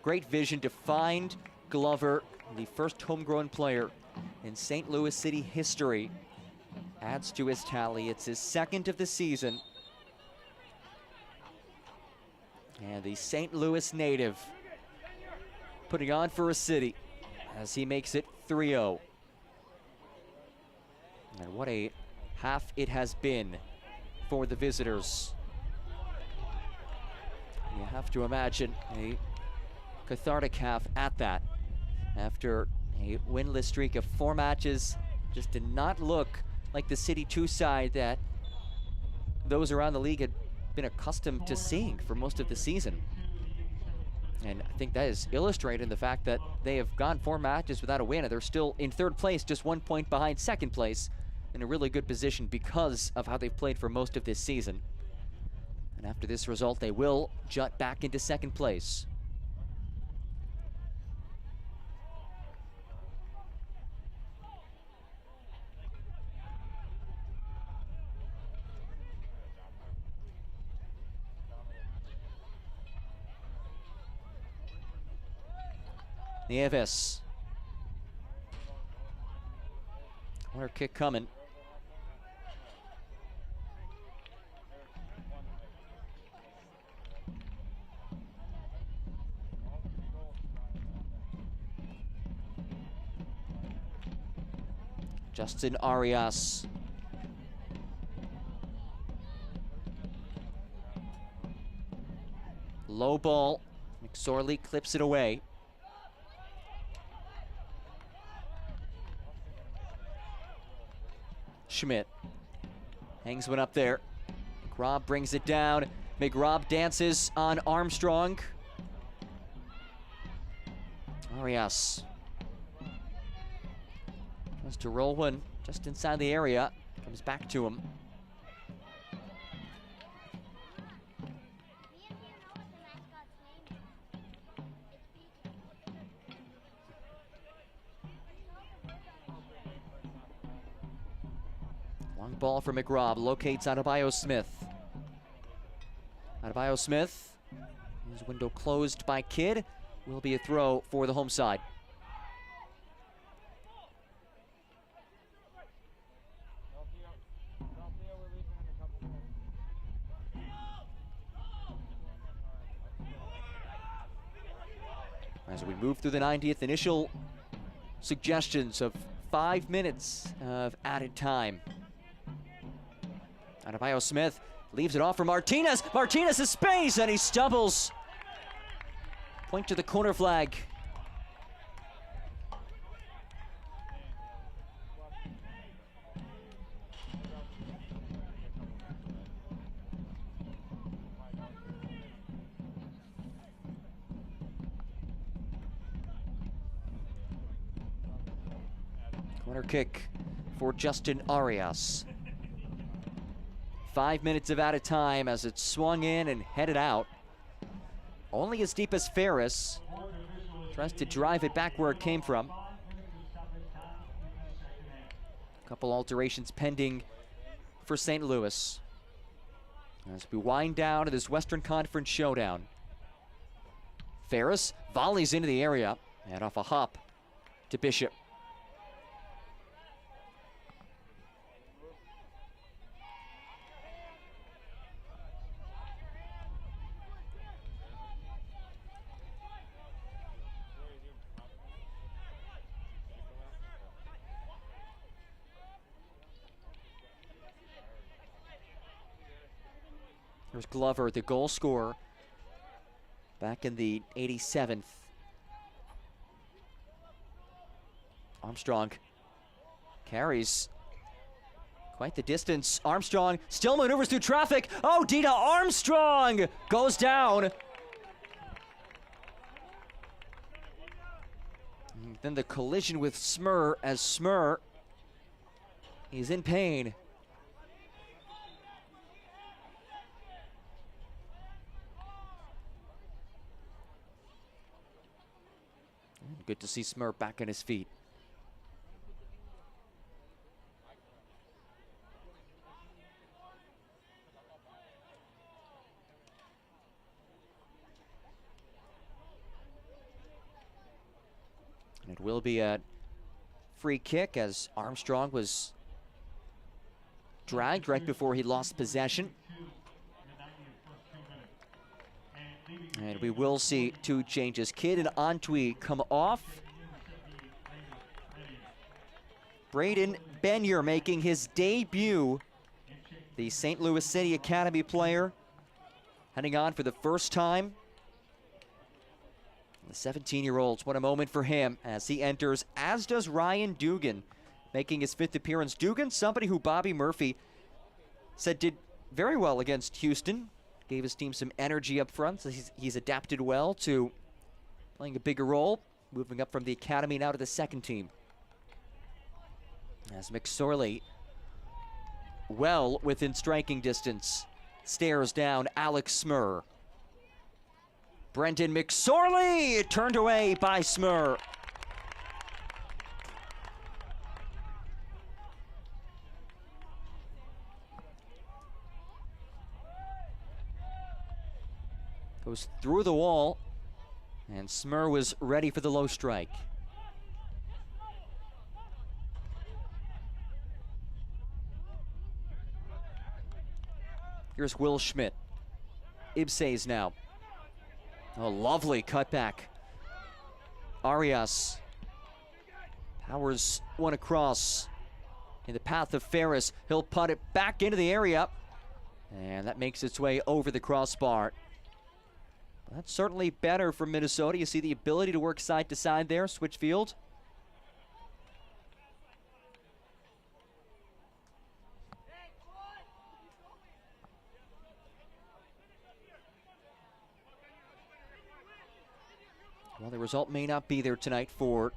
Great vision to find Glover, the first homegrown player in St. Louis City history. Adds to his tally. It's his second of the season. And the St. Louis native putting on for a City as he makes it 3-0. And what a half it has been for the visitors. You have to imagine a cathartic half at that. After a winless streak of 4 matches, just did not look like the CITY2 side that those around the league had been accustomed to seeing for most of the season. And I think that is illustrated in the fact that they have gone 4 matches without a win, and they're still in 3rd place, just 1 point behind 2nd place, in a really good position because of how they've played for most of this season. And after this result, they will jut back into 2nd place. Nieves. Corner kick coming. Justin Arias. Low ball. McSorley clips it away. Schmidt hangs one up there. McRobb brings it down. McRobb dances on Armstrong. Arias tries to roll one just inside the area. Comes back to him. Long ball for McRobb, locates Adebayo Smith. Adebayo Smith, his window closed by Kidd, will be a throw for the home side. As we move through the 90th, initial suggestions of 5 minutes of added time. Adebayo Smith leaves it off for Martinez. Martinez has space and he stumbles. Point to the corner flag. Corner kick for Justin Arias. 5 minutes of added time as it swung in and headed out. Only as deep as Ferris. Tries to drive it back where it came from. A couple alterations pending for St. Louis. As we wind down to this Western Conference showdown. Ferris volleys into the area and off a hop to Bishop. There's Glover, the goal scorer, back in the 87th. Armstrong carries quite the distance. Armstrong still maneuvers through traffic. Oh, Dina Armstrong goes down. And then the collision with Smur as Smur is in pain. Good to see Smur back on his feet. And it will be a free kick as Armstrong was dragged right before he lost possession. And we will see two changes. Kidd and Antwi come off. Braden Benyer making his debut. The St. Louis City Academy player heading on for the first time. The 17-year-old, what a moment for him as he enters, as does Ryan Dugan, making his 5th appearance. Dugan, somebody who Bobby Murphy said did very well against Houston. Gave his team some energy up front, so he's adapted well to playing a bigger role, moving up from the academy now to the second team. As McSorley, well within striking distance, stares down Alex Smur. Brendan McSorley turned away by Smur. Goes through the wall, and Smur was ready for the low strike. Here's Will Schmidt. Ibses now. A lovely cutback. Arias powers one across in the path of Ferris. He'll punt it back into the area, and that makes its way over the crossbar. That's certainly better for Minnesota. You see the ability to work side to side there, switch field. Well, the result may not be there tonight for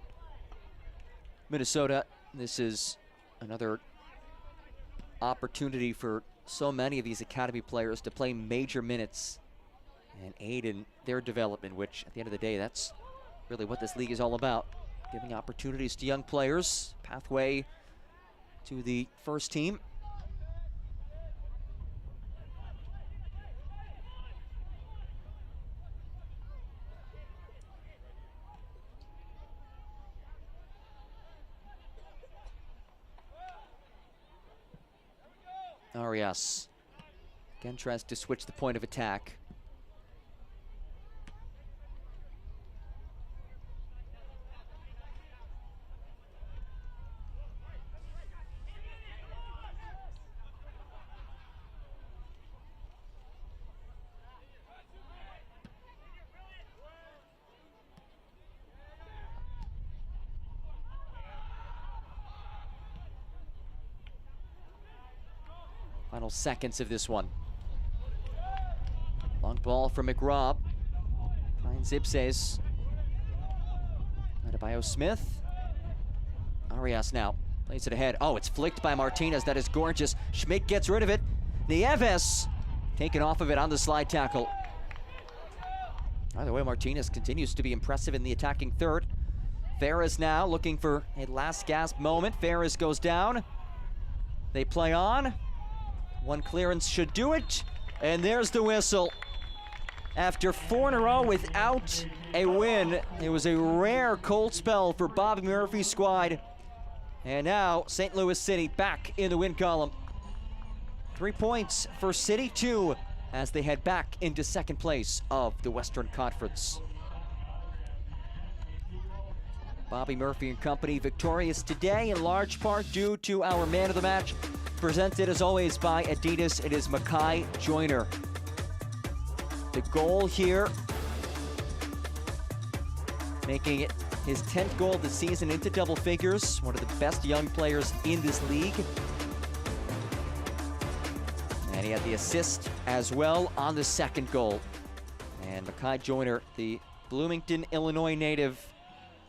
Minnesota. This is another opportunity for so many of these academy players to play major minutes and aid in their development, which at the end of the day, that's really what this league is all about. Giving opportunities to young players, pathway to the first team. Arias again tries to switch the point of attack. Final seconds of this one. Long ball from McRobb. Finds Ipses. Adebayo Smith. Arias now plays it ahead. Oh, it's flicked by Martinez. That is gorgeous. Schmidt gets rid of it. Nieves taken off of it on the slide tackle. Either way, Martinez continues to be impressive in the attacking third. Ferris now looking for a last gasp moment. Ferris goes down. They play on. One clearance should do it, and there's the whistle. After 4 in a row without a win, it was a rare cold spell for Bobby Murphy's squad. And now St. Louis City back in the win column. 3 points for CITY2 as they head back into second place of the Western Conference. Bobby Murphy and company victorious today in large part due to our man of the match. Presented as always by Adidas, it is Makai Joyner. The goal here, making it his 10th goal of the season into double figures, one of the best young players in this league. And he had the assist as well on the second goal. And Makai Joyner, the Bloomington, Illinois native,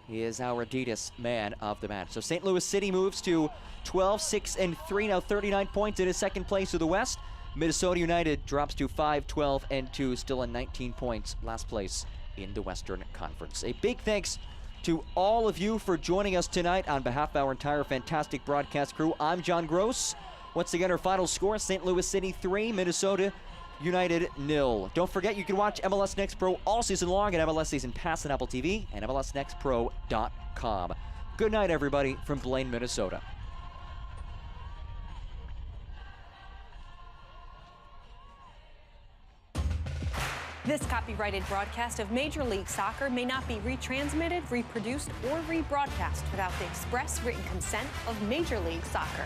is our Adidas man of the match. So St. Louis City moves to 12-6-3, now 39 points in his second place of the West. Minnesota United drops to 5-12-2, still in 19 points, last place in the Western Conference. A big thanks to all of you for joining us tonight. On behalf of our entire fantastic broadcast crew, I'm John Gross. Once again, our final score, St. Louis City 3, Minnesota United 0. Don't forget, you can watch MLS Next Pro all season long at MLS Season Pass on Apple TV and MLSNextPro.com. Good night, everybody, from Blaine, Minnesota. This copyrighted broadcast of Major League Soccer may not be retransmitted, reproduced, or rebroadcast without the express written consent of Major League Soccer.